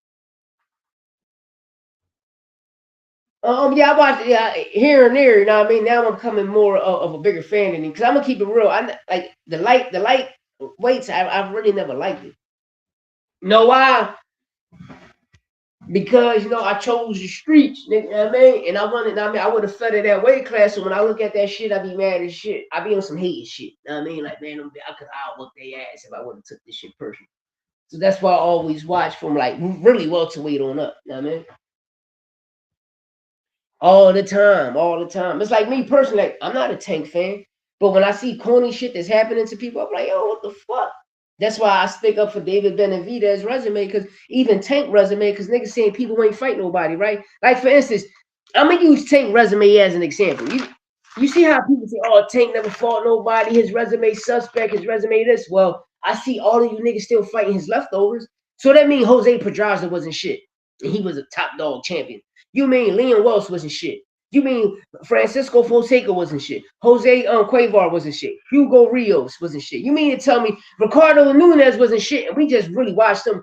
Yeah, I watched here and there. You know what I mean? Now I'm becoming more of a bigger fan than him because I'm gonna keep it real. I like the light weights. I've really never liked it. Know why? Because I chose the streets, nigga, you know what I mean? And I would have fed that weight class. So when I look at that shit, I be mad as shit. I be on some hating shit. You know what I mean? Like, man, I'll whoop their ass if I would have took this shit personal. So that's why I always watch from like really welterweight on up. You know what I mean? All the time. It's like me personally, like, I'm not a Tank fan, but when I see corny shit that's happening to people, I'm like, yo, what the fuck? That's why I stick up for David Benavidez' resume, because even Tank resume, because niggas saying people ain't fight nobody, right? Like, for instance, I'm going to use Tank resume as an example. You see how people say, oh, Tank never fought nobody, his resume suspect, his resume this. Well, I see all of you niggas still fighting his leftovers. So that means Jose Pedraza wasn't shit, and he was a top dog champion. You mean Leon Wells wasn't shit. You mean Francisco Fonseca wasn't shit. Jose Cuellar wasn't shit. Hugo Rios wasn't shit. You mean to tell me Ricardo Nunez wasn't shit and we just really watched him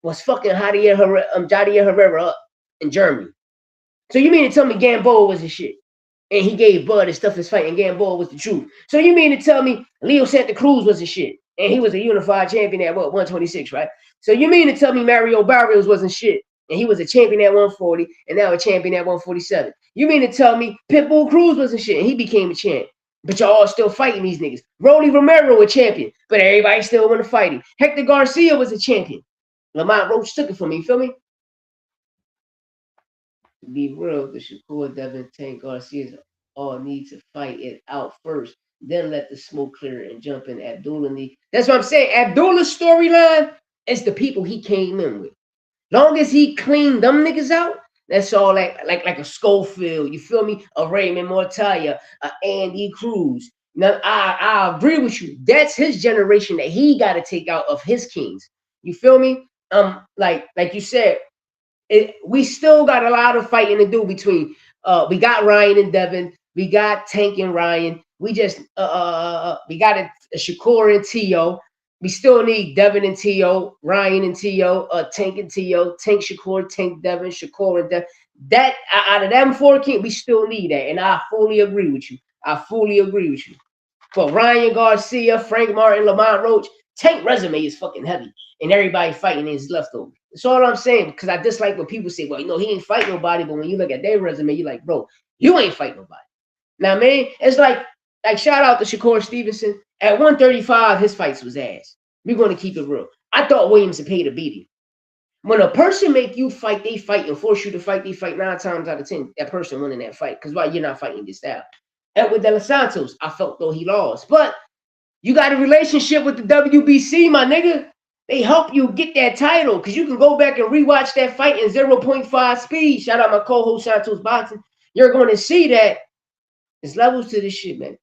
was fucking Javier Herrera up in Germany? So you mean to tell me Gamboa wasn't shit and he gave Bud and stuff his fight and Gamboa was the truth? So you mean to tell me Leo Santa Cruz wasn't shit and he was a unified champion at 126, right? So you mean to tell me Mario Barrios wasn't shit and he was a champion at 140 and now a champion at 147? You mean to tell me Pitbull Cruz wasn't shit and he became a champ? But y'all all still fighting these niggas. Rolly Romero a champion, but everybody still want to fight him. Hector Garcia was a champion. Lamont Roach took it from me, you feel me? To be real, the Shakur, Devin, Tank, Garcia's all need to fight it out first. Then let the smoke clear and jump in Abdullah. That's what I'm saying. Abdullah's storyline is the people he came in with. Long as he cleaned them niggas out, that's all like a Schofield, you feel me? A Raymond Mortaya, a Andy Cruz. Now, I agree with you. That's his generation that he got to take out of his kings. You feel me? Like you said, we still got a lot of fighting to do between. We got Ryan and Devin. We got Tank and Ryan. We just we got a Shakur and Tio. We still need Devin and Tio, Ryan and Tio, Tank and Tio, Tank Shakur, Tank Devin, Shakur and Devin. That out of them four kings, we still need that, and I fully agree with you. But Ryan Garcia, Frank Martin, Lamont Roach, Tank resume is fucking heavy, and everybody fighting is leftover. That's all I'm saying, because I dislike when people say, well, he ain't fight nobody, but when you look at their resume, you're like, bro, you ain't fight nobody. Now, man, it's like shout out to Shakur Stevenson. At 135, his fights was ass. We're going to keep it real. I thought Williams would pay to beat him. When a person make you fight, they fight and force you to fight, they fight 9 times out of 10. That person winning that fight, because why? You're not fighting this style. Edward De Los Santos, I felt though he lost. But you got a relationship with the WBC, my nigga. They help you get that title, because you can go back and rewatch that fight in 0.5 speed. Shout out my co-host Santos Boxing. You're going to see that there's levels to this shit, man.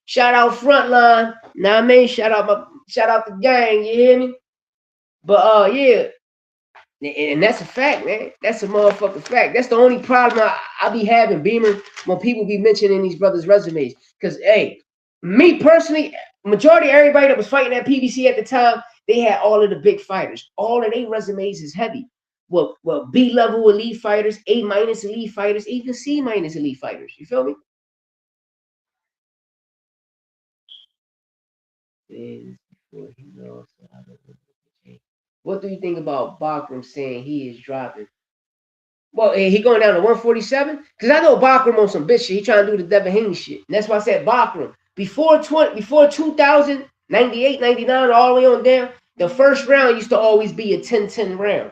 Shout out Frontline. Now I mean, shout out the gang, you hear me? But yeah. And that's a fact, man. That's a motherfucking fact. That's the only problem I be having, Beamer, when people be mentioning these brothers' resumes. Because, hey, me personally, majority of everybody that was fighting at PBC at the time, they had all of the big fighters. All of their resumes is heavy. Well, B-level elite fighters, A-minus elite fighters, even C-minus elite fighters. You feel me? What do you think about Bakram saying he is dropping? Well, he going down to 147? Because I know Bakram on some bitch shit. He trying to do the Devin Haney shit. And that's why I said Bakram. Before 2000, 98, 99, all the way on down, the first round used to always be a 10-10 round.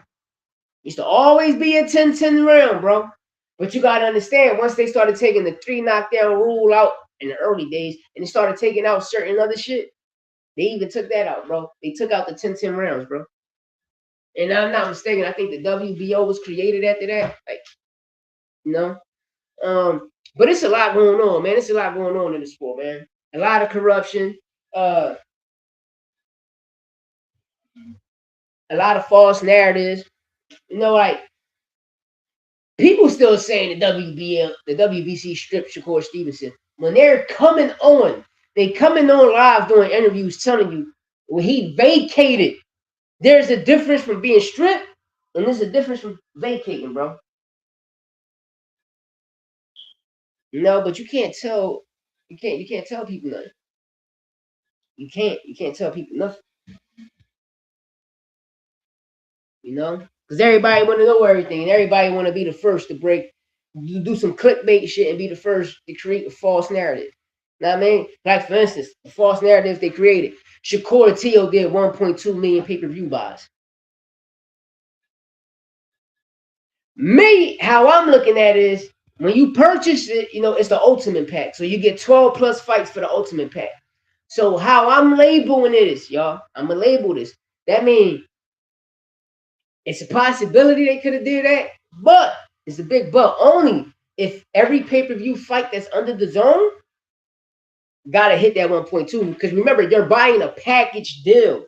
Used to always be a 10-10 round, bro. But you gotta understand, once they started taking the 3 knockdown rule out in the early days, and they started taking out certain other shit, they even took that out, bro. They took out the 10-10 rounds, bro. And I'm not mistaken, I think the WBO was created after that. Like, you know? But it's a lot going on, man. It's a lot going on in the sport, man. A lot of corruption, uh, a lot of false narratives. You know, like people still saying the WBC stripped Shakur Stevenson. When they're coming on, they coming on live doing interviews telling you when he vacated. There's a difference from being stripped, and there's a difference from vacating, bro. No, but you can't tell. You can't tell people nothing. You can't tell people nothing. You know, because everybody want to know everything, and everybody want to be the first to do some clickbait shit, and be the first to create a false narrative. You know what I mean? Like for instance, the false narrative they created. Shakur Teo did 1.2 million pay-per-view buys. Me, how I'm looking at it is when you purchase it, you know, it's the ultimate pack. So you get 12 plus fights for the ultimate pack. So how I'm labeling it is, y'all, I'm gonna label this. That means it's a possibility they could have did that, but it's a big but only if every pay-per-view fight that's under the zone gotta hit that 1.2. Because remember, you're buying a package deal.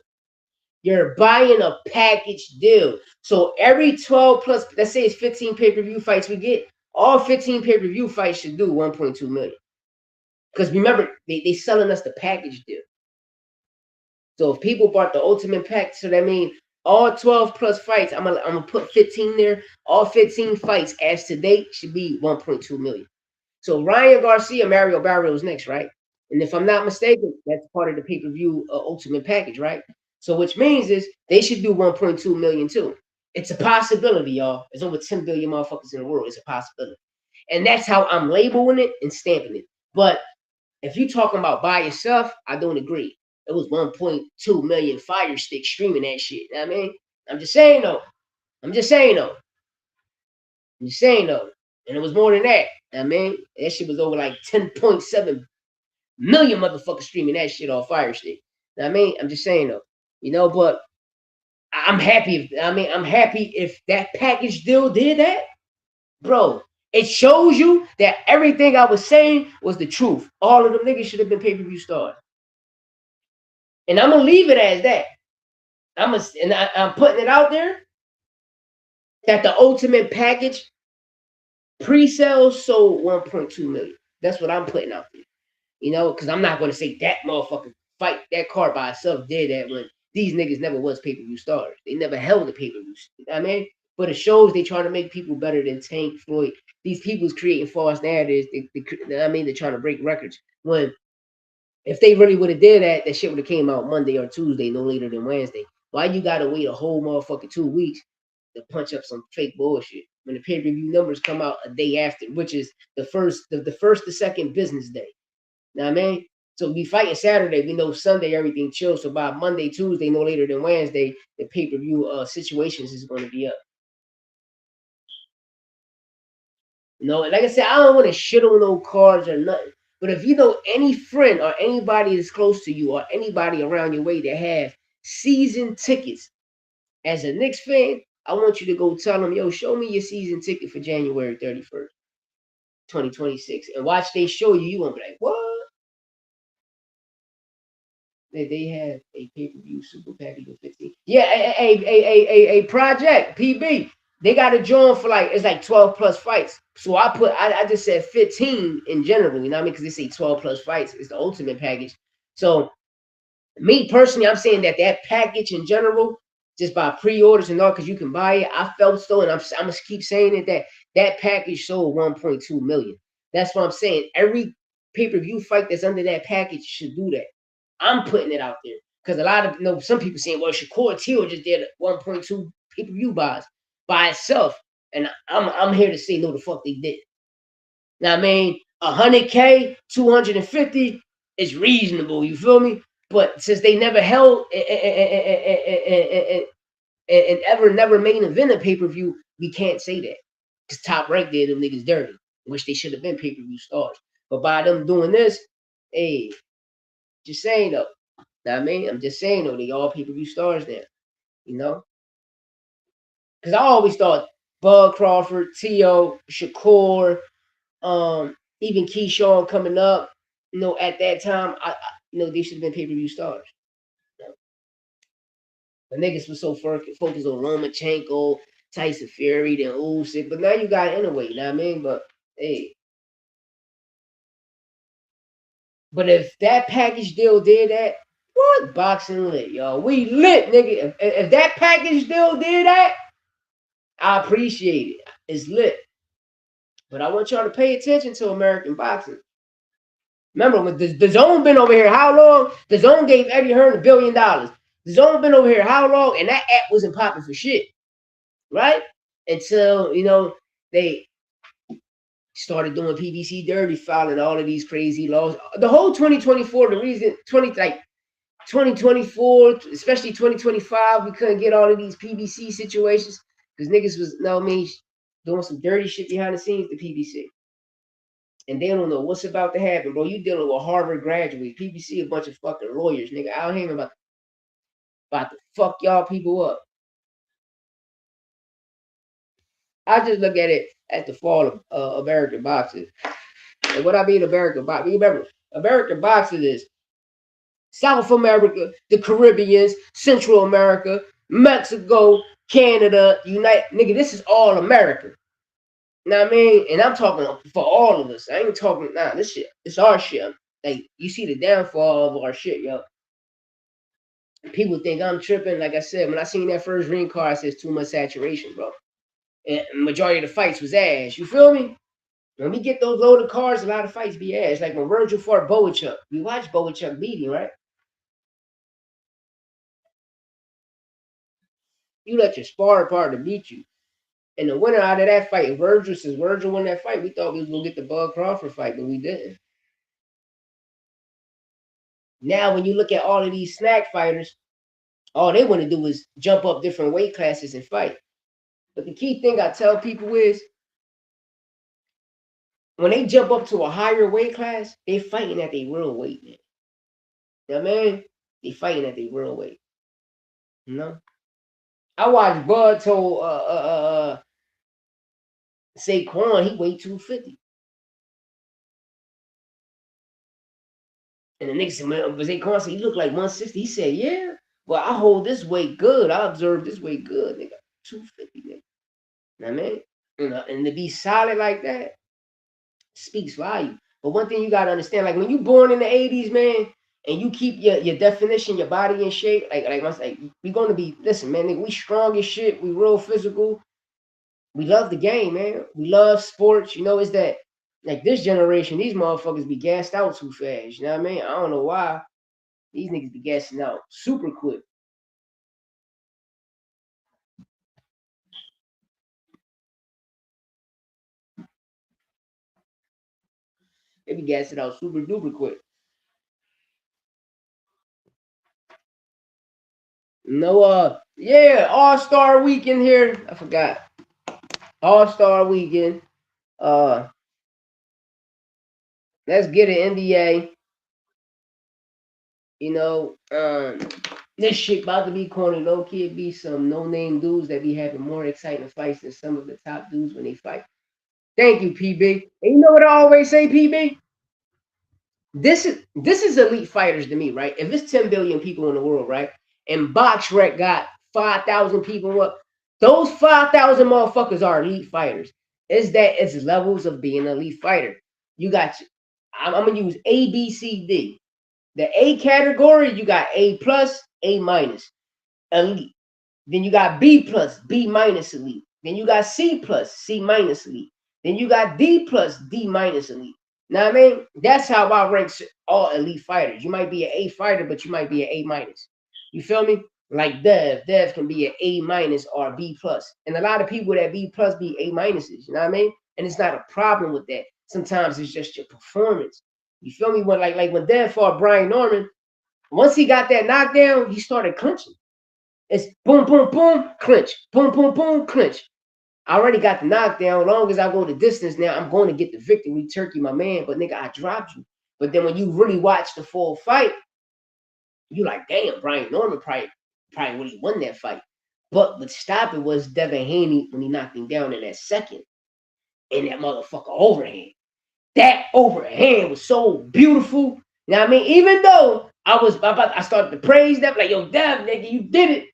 You're buying a package deal. So every 12 plus, let's say it's 15 pay-per-view fights we get, all 15 pay-per-view fights should do 1.2 million. Because remember, they selling us the package deal. So if people bought the ultimate pack, so that means all 12 plus fights, I'm gonna put 15 there. All 15 fights as to date should be 1.2 million. So Ryan Garcia, Mario Barrios next, right? And if I'm not mistaken, that's part of the pay-per-view ultimate package, right? So which means is they should do 1.2 million too. It's a possibility, y'all. There's over 10 billion motherfuckers in the world. It's a possibility. And that's how I'm labeling it and stamping it. But if you're talking about by yourself, I don't agree. It was 1.2 million Fire Stick streaming that shit. You know what I mean? I'm just saying though. I'm just saying though. I'm just saying though. And it was more than that. You know what I mean? That shit was over like 10.7 million motherfuckers streaming that shit on Fire Stick. You know what I mean? I'm just saying though. You know, but I'm happy I'm happy if that package deal did that. Bro, it shows you that everything I was saying was the truth. All of them niggas should have been pay-per-view stars. And I'm gonna leave it as that. I'm putting it out there that the ultimate package pre-sales sold 1.2 million. That's what I'm putting out there. You know, because I'm not gonna say that motherfucker fight that card by itself did that when these niggas never was pay-per-view stars. They never held a pay-per-view. You know what I mean? But it shows they trying to make people better than Tank Floyd. These people's creating false narratives. They're trying to break records. When if they really would have did that, that shit would have came out Monday or Tuesday, no later than Wednesday. Why you gotta wait a whole motherfucking 2 weeks to punch up some fake bullshit when the pay-per-view numbers come out a day after, which is the first to second business day. You know what I mean? So we fighting Saturday. We know Sunday everything chill. So by Monday, Tuesday, no later than Wednesday, the pay-per-view situations is going to be up. You know, like I said, I don't want to shit on no cards or nothing. But if you know any friend or anybody that's close to you or anybody around your way that have season tickets, as a Knicks fan, I want you to go tell them, yo, show me your season ticket for January 31st, 2026. And watch they show you. You won't be like, what? They have a pay-per-view super package of 15. Yeah, a project PB. They got a joint for like it's like 12 plus fights. So I just said 15 in general, you know what I mean? Because they say 12 plus fights is the ultimate package. So me personally, I'm saying that package in general, just by pre-orders and all, because you can buy it. I felt so, and I'm gonna keep saying it that package sold 1.2 million. That's what I'm saying. Every pay-per-view fight that's under that package should do that. I'm putting it out there because a lot of some people saying, well, Shakur Teo just did 1.2 pay-per-view buys by itself, and I'm here to say no, the fuck they did. Now I mean, 100K, 250 is reasonable. You feel me? But since they never held, and ever never main event a pay-per-view, we can't say that. Because Top Rank did them niggas dirty. Wish they should have been pay-per-view stars. But by them doing this, hey, just saying though. Know what I mean? I'm just saying though, they all pay-per-view stars there. You know? Because I always thought Bud Crawford, T.O., Shakur, even Keyshawn coming up, at that time, they should have been pay-per-view stars. The niggas was so focused on Lomachenko, Tyson Fury, then Usyk, but now you got it anyway, you know what I mean? But hey, but if that package deal did that, what boxing lit, y'all? We lit, nigga. If that package deal did that, I appreciate it. It's lit. But I want y'all to pay attention to American boxing. Remember, when the Zone been over here, how long? The Zone gave Eddie Hearn $1 billion. The Zone been over here, how long? And that app wasn't popping for shit, right? Until, they started doing PBC dirty, filing all of these crazy laws. The whole 2024, the reason 2024, especially 2025, we couldn't get all of these PBC situations because niggas was, doing some dirty shit behind the scenes, the PBC. And they don't know what's about to happen, bro. You dealing with Harvard graduates, PBC, a bunch of fucking lawyers, nigga. Out here about to fuck y'all people up. I just look at it as the fall of American boxing. And what I mean American boxing, remember, American boxing is South America, the Caribbeans, Central America, Mexico, Canada, nigga, this is all America. You know what I mean? And I'm talking for all of us. I ain't talking, this shit, it's our shit. Like, you see the downfall of our shit, yo. People think I'm tripping. Like I said, when I seen that first ring card, I said, too much saturation, bro. And majority of the fights was ass. You feel me? When we get those loaded cards, a lot of fights be ass. Like when Vergil fought Boachuk. We watched Boachuk beat him, right? You let your spar partner beat you. And the winner out of that fight, Vergil, since Vergil won that fight, we thought we was going to get the Bud Crawford fight, but we didn't. Now, when you look at all of these snack fighters, all they want to do is jump up different weight classes and fight. But the key thing I tell people is, when they jump up to a higher weight class, they fighting at their real weight, man. You know what I mean? They fighting at their real weight. You know? I watched Bud told Saquon he weighed 250. And the nigga said, man, Saquon said he looked like 160. He said, yeah. Well, I hold this weight good. I observe this weight good, nigga. 250, nigga. You know what I mean? And to be solid like that speaks volume. But one thing you gotta understand, like when you born in the 80s, man, and you keep your definition, your body in shape, like we gonna be, listen, man, nigga, we strong as shit, we real physical. We love the game, man. We love sports. It's that, like this generation, these motherfuckers be gassed out too fast. You know what I mean? I don't know why. These niggas be gassing out super quick. They be gassing out super duper quick. Yeah, All-Star Weekend here. I forgot. All-Star Weekend. Let's get an NBA. This shit about to be corny. Low key, it be some no-name dudes that be having more exciting fights than some of the top dudes when they fight. Thank you, PB. And you know what I always say, PB? This is elite fighters to me, right? If it's 10 billion people in the world, right? And BoxRec got 5,000 people up, those 5,000 motherfuckers are elite fighters. It's levels of being an elite fighter. You got, I'm gonna use A, B, C, D. The A category, you got A plus, A minus, elite. Then you got B plus, B minus elite. Then you got C plus, C minus elite. Then you got D plus, D minus elite. Now, I mean, that's how I rank all elite fighters. You might be an A fighter, but you might be an A minus. You feel me? Like Dev can be an A minus or a B plus. And a lot of people that B plus be A minuses. You know what I mean? And it's not a problem with that. Sometimes it's just your performance. You feel me? When like when Dev fought Brian Norman, once he got that knockdown, he started clinching. It's boom, boom, boom, clinch. Boom, boom, boom, clinch. I already got the knockdown. As long as I go the distance now, I'm going to get the victory. Turkey, my man. But nigga, I dropped you. But then when you really watch the full fight, you like, damn, Brian Norman probably really won that fight. But what stopped it was Devin Haney when he knocked him down in that second. And that motherfucker overhand. That overhand was so beautiful. You know what I mean? Even though I started to praise them, like, yo, Dev, nigga, you did it.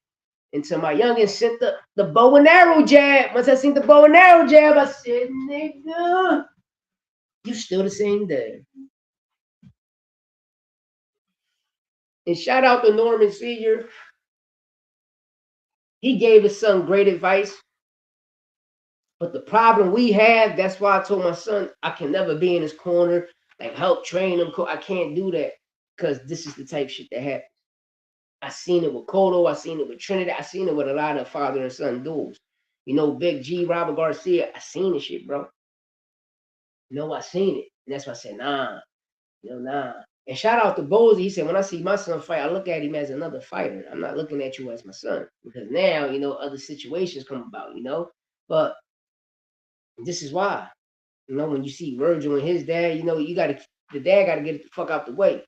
Until my youngin sent the bow and arrow jab. Once I seen the bow and arrow jab, I said, nigga, you still the same Dev. And shout out to Norman Sr. He gave his son great advice. But the problem we have, that's why I told my son, I can never be in his corner, like help train him. I can't do that because this is the type of shit that happens. I seen it with Cotto. I seen it with Trinidad. I seen it with a lot of father and son duels. You know, Big G, Robert Garcia. I seen this shit, bro. I seen it. And that's why I said, nah. Nah. And shout out to Bozy. He said, when I see my son fight, I look at him as another fighter. I'm not looking at you as my son. Because now, other situations come about, But this is why. When you see Vergil and his dad, the dad got to get the fuck out the way.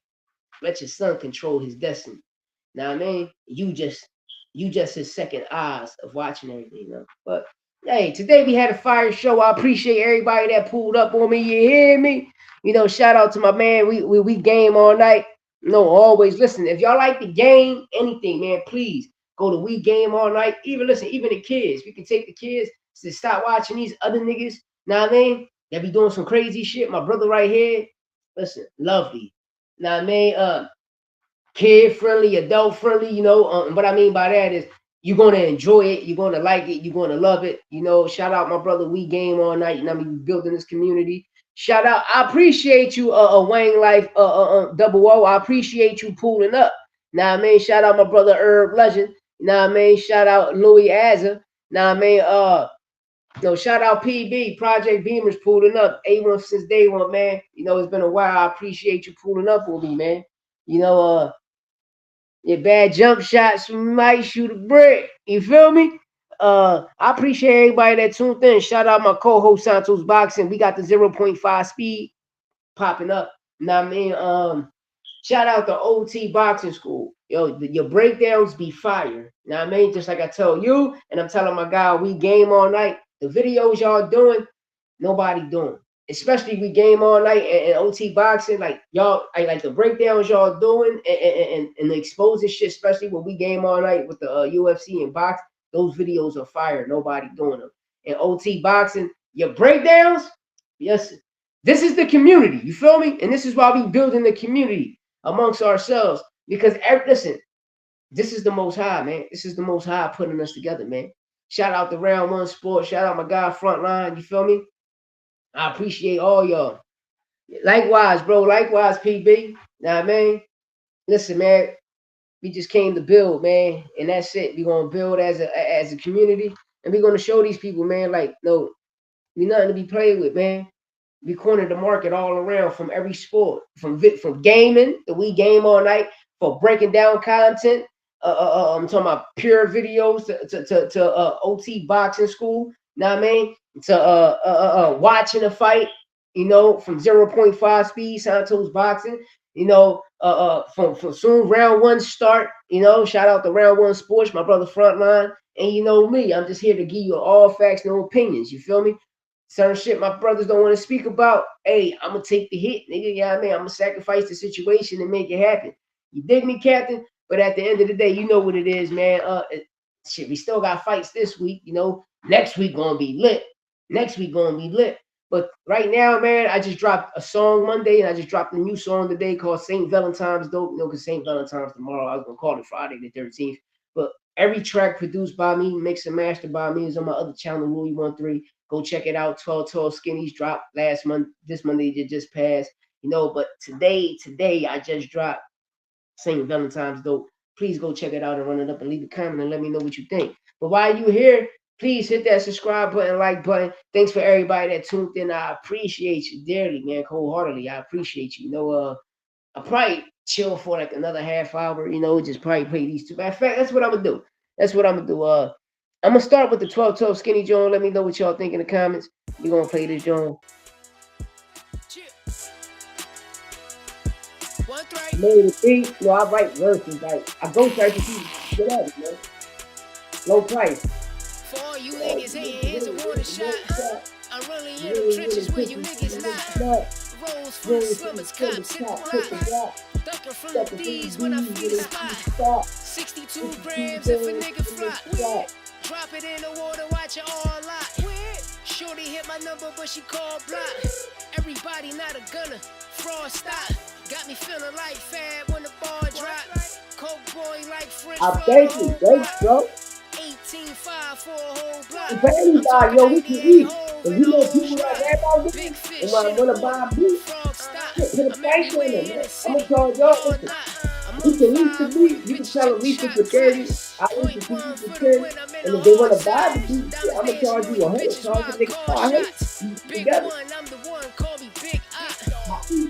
Let your son control his destiny. Now, I mean, you just his second eyes of watching everything, But hey, today we had a fire show. I appreciate everybody that pulled up on me. You hear me? Shout out to my man. We game all night. Always listen. If y'all like the game, anything, man, please go to We Game All Night. Even the kids. We can take the kids to stop watching these other niggas. Now, I mean, they be doing some crazy shit. My brother right here, listen, lovely. Now, I mean, kid friendly, adult friendly, what I mean by that is you're going to enjoy it, you're going to like it, you're going to love it. Shout out my brother, We Game All Night. I mean, building this community. Shout out, I appreciate you, Wayne Life, Double O. I appreciate you pulling up. Now I mean, shout out my brother Herb Legend. Now I mean, shout out Louis Azza. Now I mean, shout out PB, Project Beamers pulling up. A1 since day one, man. It's been a while. I appreciate you pulling up with me, man. Your bad jump shots might shoot a brick. You feel me? I appreciate everybody that tuned in. Shout out my co-host Santos Boxing. We got the 0.5 speed popping up. Now I mean, shout out to OT Boxing School. Yo, your breakdowns be fire. Now I mean, just like I told you, and I'm telling my guy, We Game All Night. The videos y'all doing, nobody doing. Especially We Game All Night and OT Boxing, like y'all, like the breakdowns y'all doing and the exposing shit, especially when We Game All Night with the UFC and box. Those videos are fire. Nobody doing them. And OT Boxing, your breakdowns, yes, this is the community. You feel me? And this is why we building the community amongst ourselves. Because listen, this is the Most High, man. This is the Most High putting us together, man. Shout out to Round One Sports. Shout out my guy Frontline. You feel me? I appreciate all y'all. Likewise, bro. Likewise, PB. Now, I mean, listen, man. We just came to build, man, and that's it. We're gonna build as a community, and we're gonna show these people, man, like, no, we nothing to be played with, man. We cornered the market all around from every sport, from gaming, that We Game All Night, for breaking down content. I'm talking about pure videos to OT Boxing School. Know what I mean? To watching a fight, from 0.5 speed, Santos Boxing. From soon round one start. Shout out to Round One Sports, my brother Frontline, and me. I'm just here to give you all facts, no opinions. You feel me? Certain shit my brothers don't want to speak about. Hey, I'm gonna take the hit, nigga. Yeah, I mean, I'm gonna sacrifice the situation and make it happen. You dig me, Captain? But at the end of the day, you know what it is, man. Shit, we still got fights this week. Next week gonna be lit. Next week gonna be lit. But right now, man, I just dropped a song Monday, and I just dropped a new song today called St. Valentine's. Dope, because St. Valentine's tomorrow. I was gonna call it Friday the 13th. But every track produced by me, mixed and mastered by me, is on my other channel, Louis 13. Go check it out. 12 Skinnies dropped last month. This Monday just passed. But today I just dropped St. Valentine's. Dope. Please go check it out and run it up and leave a comment and let me know what you think. But while you're here, please hit that subscribe button, like button. Thanks for everybody that tuned in. I appreciate you dearly, man, wholeheartedly. I appreciate you. I'll probably chill for like another half hour, just probably play these two. Matter of fact, that's what I'm going to do. That's what I'm gonna do. I'm gonna start with the 12-12 skinny John. Let me know what y'all think in the comments. We're gonna play this John. Made a beat. No, I write verses. Like I go try to see get at it, man. Low price. For all you niggas hating, here's a warning shot. I'm really in the trenches where you niggas not. Rolls full of slummers, cops hit the block. Ducking from the D's when I feed the spot. 62 grams if a nigga fly. Drop it in the water, watch it all lot. Shorty hit my number, but she called block. Everybody not a gunner, fraud stop. Got me feeling like Fab when the ball drop. Coke boy like French fries. Thank you, bro. 18.5 for a whole block. Everybody, yo, we can eat. If you know people that rap about this, and wanna buy a beat, put a price on it, man. I'm gonna charge y'all. Listen, you can lease the beat. You can tell them lease it for 30. I lease it for 10. And if they wanna buy the beat, I'm gonna charge you 100. Charge the nigga 500. Big one, I'm the one. Call me Big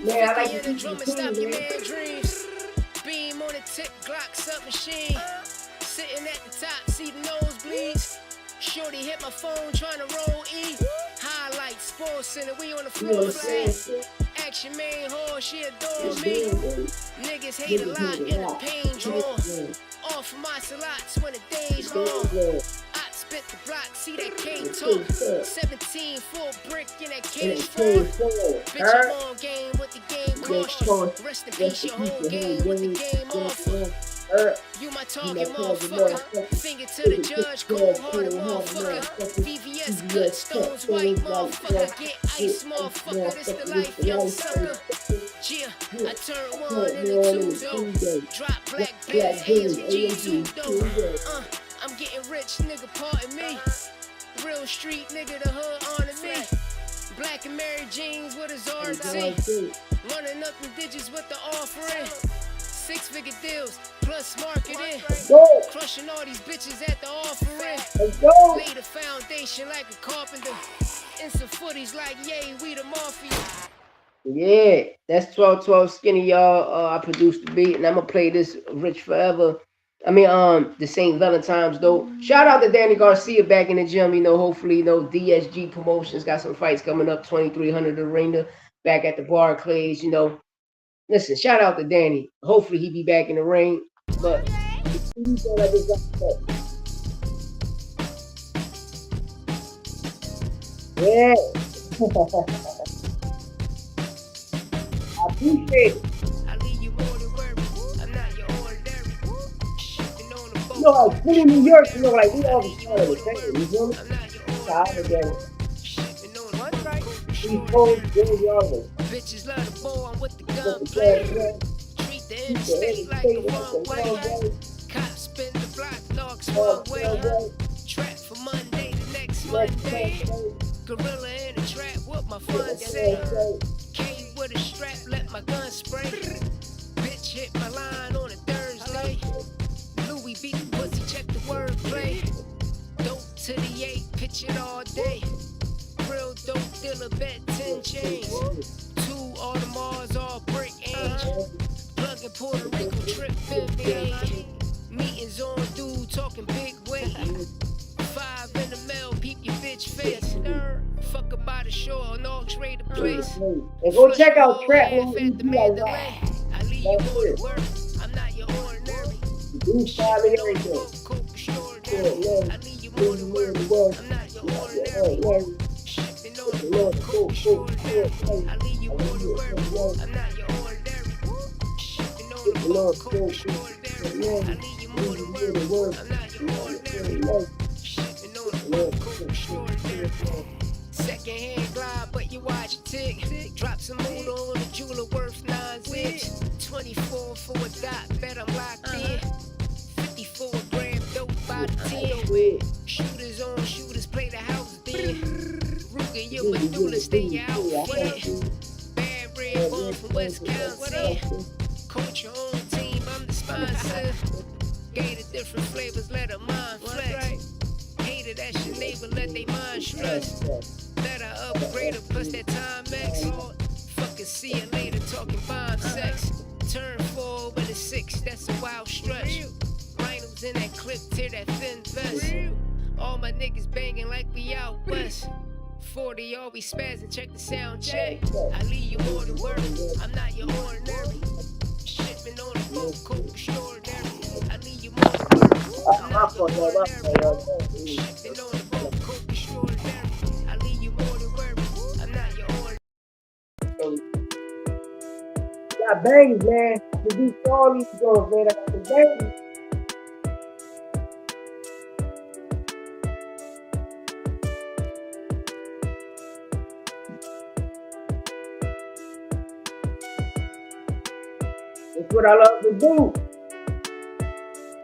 Man, I like to keep the team, man. Beam on the tip, Glock submachine. Sitting at the top, see the nosebleeds. Shorty hit my phone, trying to roll E. Highlights, Sports Center, we on the floor flat. Action main hall, she adore me. Niggas hate a lot in the pain drawn. Off of my slots when the day's long. I spit the block, see that K talk. 17 full brick in that cage form. Bitch, I'm on game with the game caution. Rest in peace, your whole game with the game offer. You my target, motherfucker. Finger to the judge, cold-hearted motherfucker. VVS, good stones, white motherfucker. Get ice, motherfucker. This the life, young sucker. Yeah, I turn one into two, though. Drop black bears, ASG2, though. I'm getting rich, nigga, pardon me. Real street, nigga, the hood honor me. Black and Mary jeans with a RT. Running up the digits with the offering. 6-figure deals, plus marketing. Crushing all these bitches at the offering. Lay the foundation like a carpenter. And some footies like, yay, we the mafia. Yeah, that's 12-12 skinny, y'all. I produced the beat, and I'm gonna play this Rich Forever. I mean, the St. Valentine's, though. Shout out to Danny Garcia back in the gym. You know, hopefully, you know, DSG Promotions got some fights coming up. 2300 arena back at the Barclays, you know. Listen, shout out to Danny. Hopefully he be back in the ring. But yeah. I appreciate it. I leave you more than worried. I'm not your ordinary. Shipping on the boat. You know, like City, New York, you know, like we all be trying to same. You feel me? I'm not your Tired of ordinary. that. Shipping on the boat. These folks, they y'all. Bitches love the ball, I'm with the gunplay. Treat the interstate like a runway. Cops spin the block, knocks one way. Trap for Monday, the next Monday. Gorilla in a trap, what my fun say. K with a strap, let my gun spray. Bitch hit my line on a Thursday. Louis beat the pussy, check the wordplay. Dope to the 8, pitch it all day. Real dope dealer, bet 10 chains. 2 Audemars, all brick age. Plug in Puerto Rico, trip 58. Meetings on dude, talking big weight. 5 in the mail, peep your bitch face. Fuck about the shore, no trade the place. And go check out Trap when the Mandalay. I leave you more to work. I'm not your ordinary. do 5 and everything. I leave you more to work. I'm not your ordinary. Shipping on the road, coke extraordinary. I leave you more to work. I'm not your ordinary. Shipping on the road, coke extraordinary. I leave you more to work. I'm not your ordinary. Shipping on the road, coke extraordinary. Second-hand glide, but you watch it tick. Drop some mood on the jeweler worth 9 zips. 24 for a dot, bet I'm locked in. 54 gram dope by the 10. Shooters on shooters, play the house then. Ruger, your medulla, stay your outfit. Bad red ball from Wisconsin. Coach your own team, I'm the sponsor. Gave the different flavors, let her mind flex. Hated that's your neighbor, let they mind stress. Let her upgrade her, plus that time max. Fucking see you later, talking bomb sex. Turn 4 with a 6, that's a wild stretch. Rhinos in that clip, tear that thin vest. All my niggas banging like we out west. 40 always spazzing, check the sound check. I leave you more than word, I'm not your ordinary. Shipping on the boat, coke extraordinary. I leave you more than word, I'm not your ordinary. Shipping on the boat, coke extraordinary. I leave you more than word, I'm not your ordinary. Got bangers, man. To do all these songs, man. I got the bangers. It's what I love to do.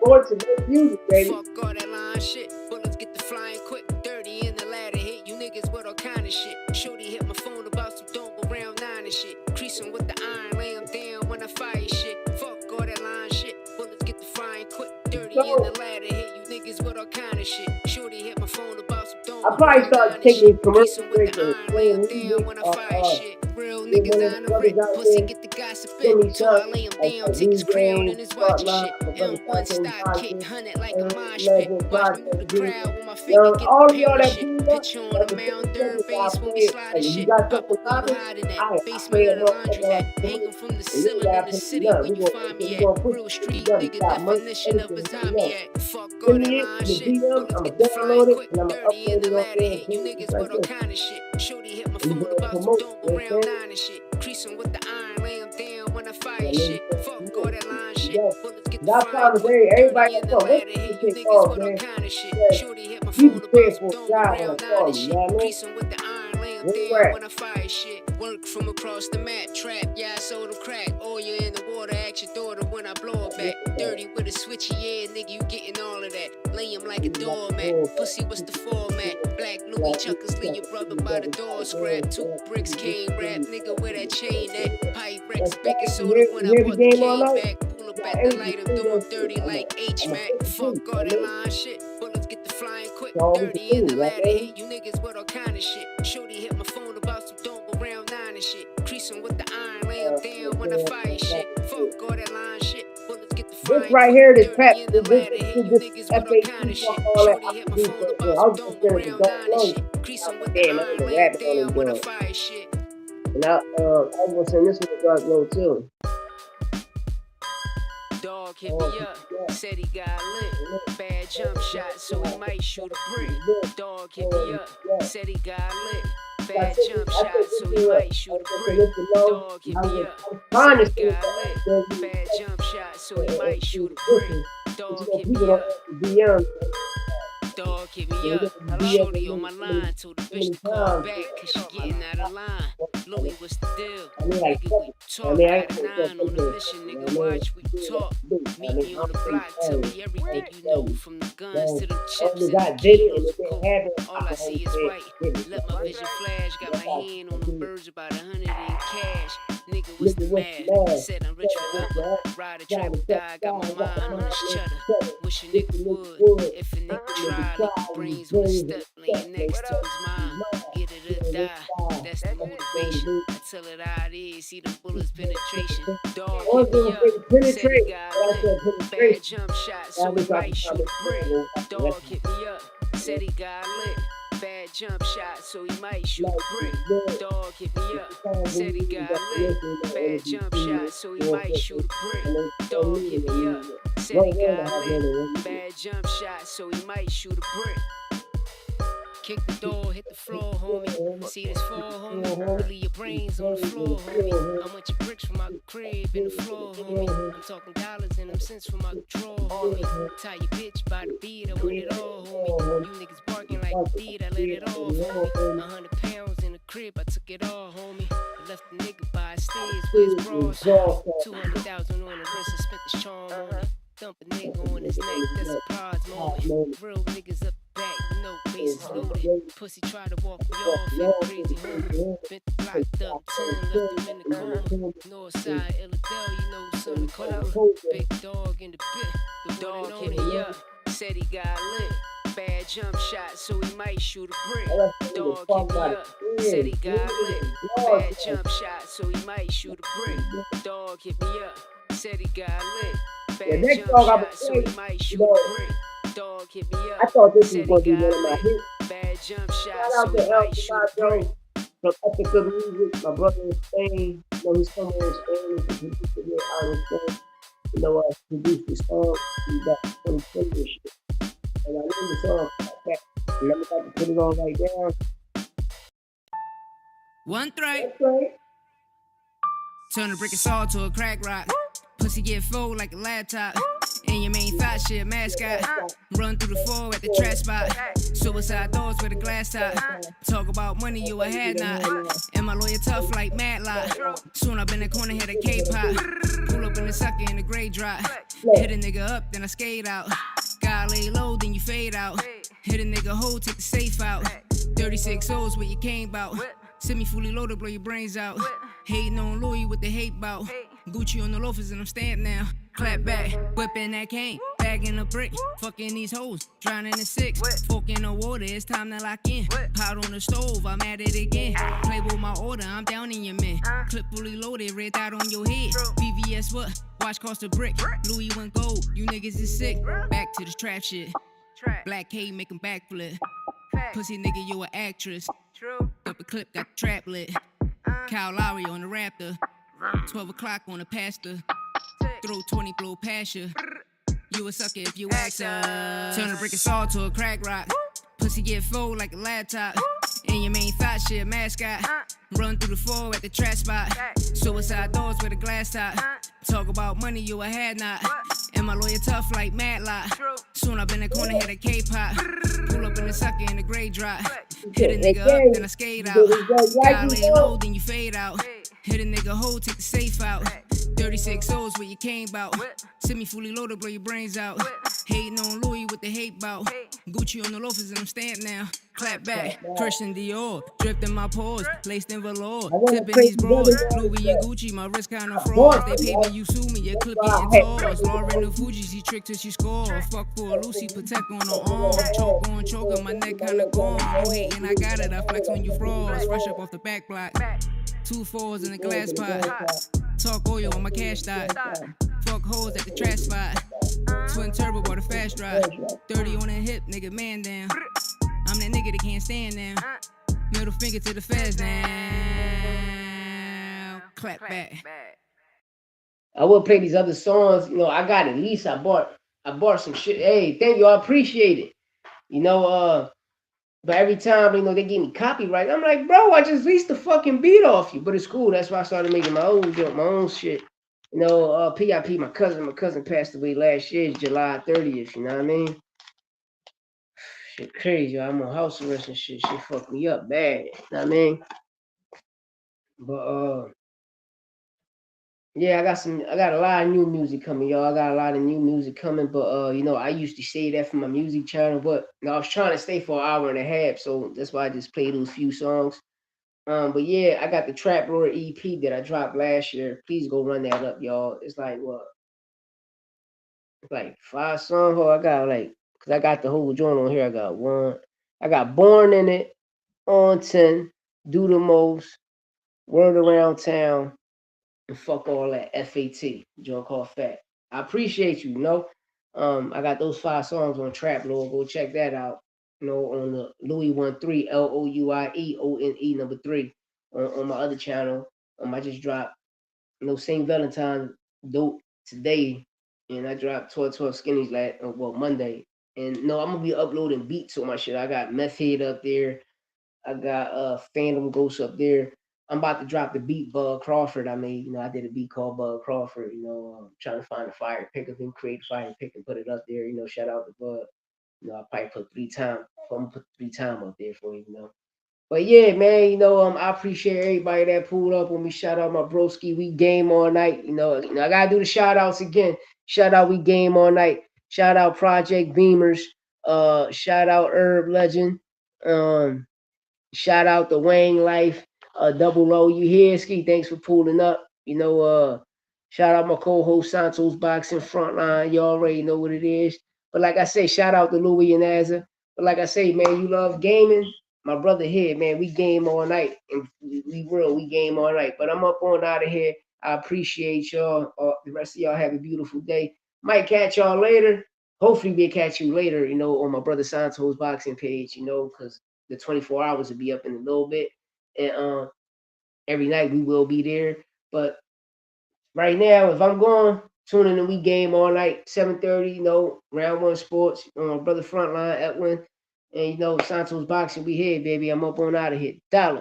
Sports and good music, baby. Fuck all that line shit. Bullets get the flying quick. Dirty in the ladder hit. You niggas with all kind of shit. Shorty hit my phone about some don't go round 9 and shit. Creasing with the iron, lay 'em down when I fire shit. Fuck all that line shit. Bullets get the flying quick. Dirty in the ladder hit. You niggas with all kind of shit. Shorty hit my phone about some don't I go probably round started 9 and taking shit. commercial Creasing with breaks the and iron, lay 'em playing down when I fire shit. Real when niggas the on the brothers rip. out Pussy there, get the gossip Jimmy in. So I Chuck, lay him like down, take his crown and his watch and Spotlight, shit. my brother M1 Fontaine stock kick, Johnson, 100 like a mosh pit. Legend, Watch me move Project, the crowd with my finger Young, get all the of y'all pound that shit. blew up, Picture on like a the mound, 50 dirt seconds, I base when we play, slide like and if you shit. got Papa, something where you popping, hiding at? I Basement play of a the motherfucker laundromat. like Hanging from the and you ceiling gotta in the put city it up. where you find We me gonna at. put Real it street together. nigga, Got merch, definition of a everything, zombie act. Fuck all send that me it line to the shit. DM, Bullets I'ma get the flying download it quick. and I'ma Dirty in upload the it on ladder there hit. You and niggas like with all this. kind of shit. Shorty hit my And you phone gonna about some promote, don't you go know what I'm round saying? 9 and shit. Creasing with the iron, lay 'em down when I fire I mean, shit. Fuck all that line shit. yeah. Bullets get the That's flying how quick. everybody Dirty in the knows. What's ladder this hit. You shit niggas called, with all man? kind of shit. Yeah. Shorty hit my You phone about prepared some for a don't go job when I round 9 call and you, you shit. know what I mean? Creasing with the iron, lay 'em Where you down at? when I fire shit. Work from across the map, trap, yeah, I sold 'em crack. Oil in the water, ask your daughter when I blow it back. Dirty with a switchy, yeah, nigga, you getting all of that. Lay 'em like a doormat. Pussy, what's the format? Black Louis Chuckers, leave your brother by the door. Scrap 2 bricks, king rap, nigga, where that chain at? Pipe Rex, baking soda when I You hear the bought the game all cane night? back. Pull up at the light, I'm doing dirty like H-Mac. Fuck all that line shit. Bullets get the flying quick. Dirty in the ladder hit. You niggas with all kind of shit. Shorty hit my phone about some don't go round 9 and shit. Creasing with the iron, lay 'em down when I fire shit. Fuck all that line shit. Bullets get the flying This right here, this pep, dirty in the ladder hit. You this niggas with all kind of shit. all that. Shorty hit my phone about I some was don't go considered the round 9 and dog shit. Creasing with the Damn, I iron, was a lay 'em rabbit on down the when I dog. fire shit. And I was gonna send this one to Dark Low too. Dog hit me up, said he got lit. Bad jump shot, so he might shoot a brick. Dog hit me up, said he got lit. Bad jump shot, so he might shoot a brick. Dog hit me up, said he got lit. Bad jump shot, so he might shoot a brick. Dog hit me up. Dog hit me up. Shorty on my line, told the bitch to call back, cause she getting out of line. Louis, what's the deal? Nigga, we talk. Got a 9 on the mission, nigga, watch we talk. Meet me on the block, tell me everything you know. From the guns to the chips and the kilos of coke. All I see is white. Let my vision flash, got my hand on the birds, about 100 in cash. Nigga, what's the math? Said I'm rich forever. Ride a track or die, got my mind on this cheddar. Wish a nigga would, if a nigga try, leave his brains on the step, laying next to his mind. Get it or die, that's the motivation. I tell it how it is, see the bullets penetration. Dog hit me up, said he got lit. Bad jump shot, so he might shoot a brick. Dog hit me up, said he got lit. Bad jump shot, so he might shoot a brick. Dog hit me up, said he got lit. Bad jump shot, so he might shoot a brick. Dog hit me up, said he got lit. Bad jump shot, so he might shoot a brick. Kick the door, hit the floor, homie. See this fall, homie? Leave your brains on the floor, homie. How much your bricks from my crib in the floor, homie? I'm talking dollars and them cents from my drawer, homie. Tie your bitch by the beat, I want it all, homie. You niggas barking like a beat, I let it off, homie. 100 pounds in the crib, I took it all, homie. I left the nigga by his stairs with his bras. 200,000 on the wrist, I spent the charm on it. Dump a nigga on his neck, that's a prize moment. Real niggas up back, you know, bases loaded. Pussy try to walk me off, you crazy homie. Bent the block up, 10, left him in the coma. Northside, Illidale, you know, son of Cobra. Big dog in the pit, the dog hit me up, said he got lit. Bad jump shot, so he might shoot a brick. Dog hit me up, said he got lit. Bad jump shot, so he might shoot a brick. Dog hit me up, said he got lit. The Fast next jump song I'm gonna shot, so play, he might you shoot a know, brick. Dog hit me I up, thought this was said he gonna be got one of my lit. hits. Bad jump shot, Shout so out he to El might shoot a brick. Camacho from Epica Music, my brother in Spain. You know, he's somewhere in Spain. He's a producer there out in Spain. You know, produced the song back in 2020 and shit. And I named the song Fat. And I'm about to put it on right now. One threat, That's right. turn a brick of salt to a crack rock. Pussy get full like a laptop. And your main thought shit, mascot. Run through the floor at the trash spot. Suicide doors with a glass top. Talk about money, you a had not. And my lawyer tough like Matlock. Soon up in the corner, hit a K-pop. Pull up in the sucker in the gray drop. Hit a nigga up, then I skate out. Gotta lay low, then you fade out. Hit a nigga hole, take the safe out. 36 O's what you came about. Send me fully loaded, blow your brains out. Hating on Louis with the hate bout. Gucci on the loafers and I'm stamped now. Clap back, whipping that cane, bagging a brick, fucking these hoes, drowning in six, fork in the water, it's time to lock in. Pot on the stove, I'm at it again. Play with my order, I'm down in your man. Clip fully loaded, red dot on your head. BVS what? Watch cost a brick. Louis went gold, you niggas is sick. Back to the trap shit. Black K make 'em backflip. Pussy nigga, you a actress. Up a clip, got the trap lit. Kyle Lowry on the Raptor. 12 o'clock on the pastor. Throw 20 blow past you. You a sucker if you ask her. Turn a brick of salt to a crack rock. Pussy get full like a laptop. And your main thought shit, mascot. Run through the floor at the trash spot. Suicide doors with a glass top. Talk about money, you a had not. And my lawyer tough like Matlock. Soon up in the corner, hit a K-pop. Pull up in the sucker in the gray drop. Hit a nigga up, then I skate out. Gotta lay low, then you fade out. Hit a nigga hole, take the safe out. 36 O's what you came about. Send me fully loaded, blow your brains out. Hating on Louis with the hate bout. Gucci on the loafers and I'm stamped now. Clap back, Christian Dior, dripped in my pores, laced in velour, tipping these bras, Louis and Gucci, my wrist kind of frauds. They pay me, you sue me, your clip getting tossed. Lauren the Fuji, she tricked till she score. Fuck for a Lucy, protect on the arm. Choke on choker, my neck kinda gone. You hating, I got it, I flex on you frauds. Fresh up off the back block, 2 4s in a glass pot. Talk oil on my cash dot. Fuck hoes at the trash spot. Twin turbo bought a fast drive. 30 on the hip, nigga, man down. I'm that nigga that can't stand now. Middle finger to the feds now. Clap back. I will play these other songs. You know, I got at least I bought some shit. Hey, thank you, I appreciate it. You know, but every time, you know, they give me copyright, I'm like, bro, I just leased the fucking beat off you. But it's cool. That's why I started making my own shit. You know, PIP, my cousin passed away last year, July 30th. You know what I mean? Shit crazy. I'm on house arrest and shit. Shit fucked me up bad. You know what I mean? But yeah, I got a lot of new music coming, y'all. I got a lot of new music coming, but you know, I used to say that for my music channel, but you know, I was trying to stay for an hour and a half, so that's why I just played those few songs. But yeah, I got the Trap Roar EP that I dropped last year. Please go run that up, y'all. It's like what? It's like 5 songs. Oh, I got like, cause I got the whole joint on here. I got Born in it, On 10, Do the Most, Word Around Town, and fuck all that FAT, joint called Fat. I appreciate you, you know. I got those 5 songs on Trap Lord. Go check that out. You know, on the Louis 13, LOUIEONE number 3 on my other channel. I just dropped, you know, St. Valentine dope today, and I dropped 12 skinnies Monday. And no, I'm gonna be uploading beats on my shit. I got Meth Head up there. I got Phantom Ghost up there. I'm about to drop the beat Bug Crawford I made. You know, I did a beat called Bug Crawford. You know, trying to find a fire pick up and create a fire pick and put it up there. You know, shout out to Bug. You know, I probably put 3 times. I'm gonna put 3 times up there for you. You know. But yeah, man, you know, I appreciate everybody that pulled up on me. Shout out my broski. We game all night. I gotta do the shout outs again. Shout out We Game All Night. Shout out Project Beamers. Shout out Herb Legend. Um, Shout out to Wayne Life. Double O, you here, Ski? Thanks for pulling up. You know, shout out my co-host Santos Boxing Frontline. You already know what it is. But like I say, shout out to Louis and Azza. But like I say, man, you love gaming. My brother here, man, we game all night. And we game all night. But I'm up on out of here. I appreciate y'all. The rest of y'all have a beautiful day. Might catch y'all later. Hopefully, we'll catch you later, on my brother Santos boxing page, because the 24 hours will be up in a little bit. And every night we will be there. But right now, if I'm going, tune in the week game all night, 7:30, round one sports, my brother Frontline, Edwin, and Santos boxing, we here, baby. I'm up on out of here. Dollar.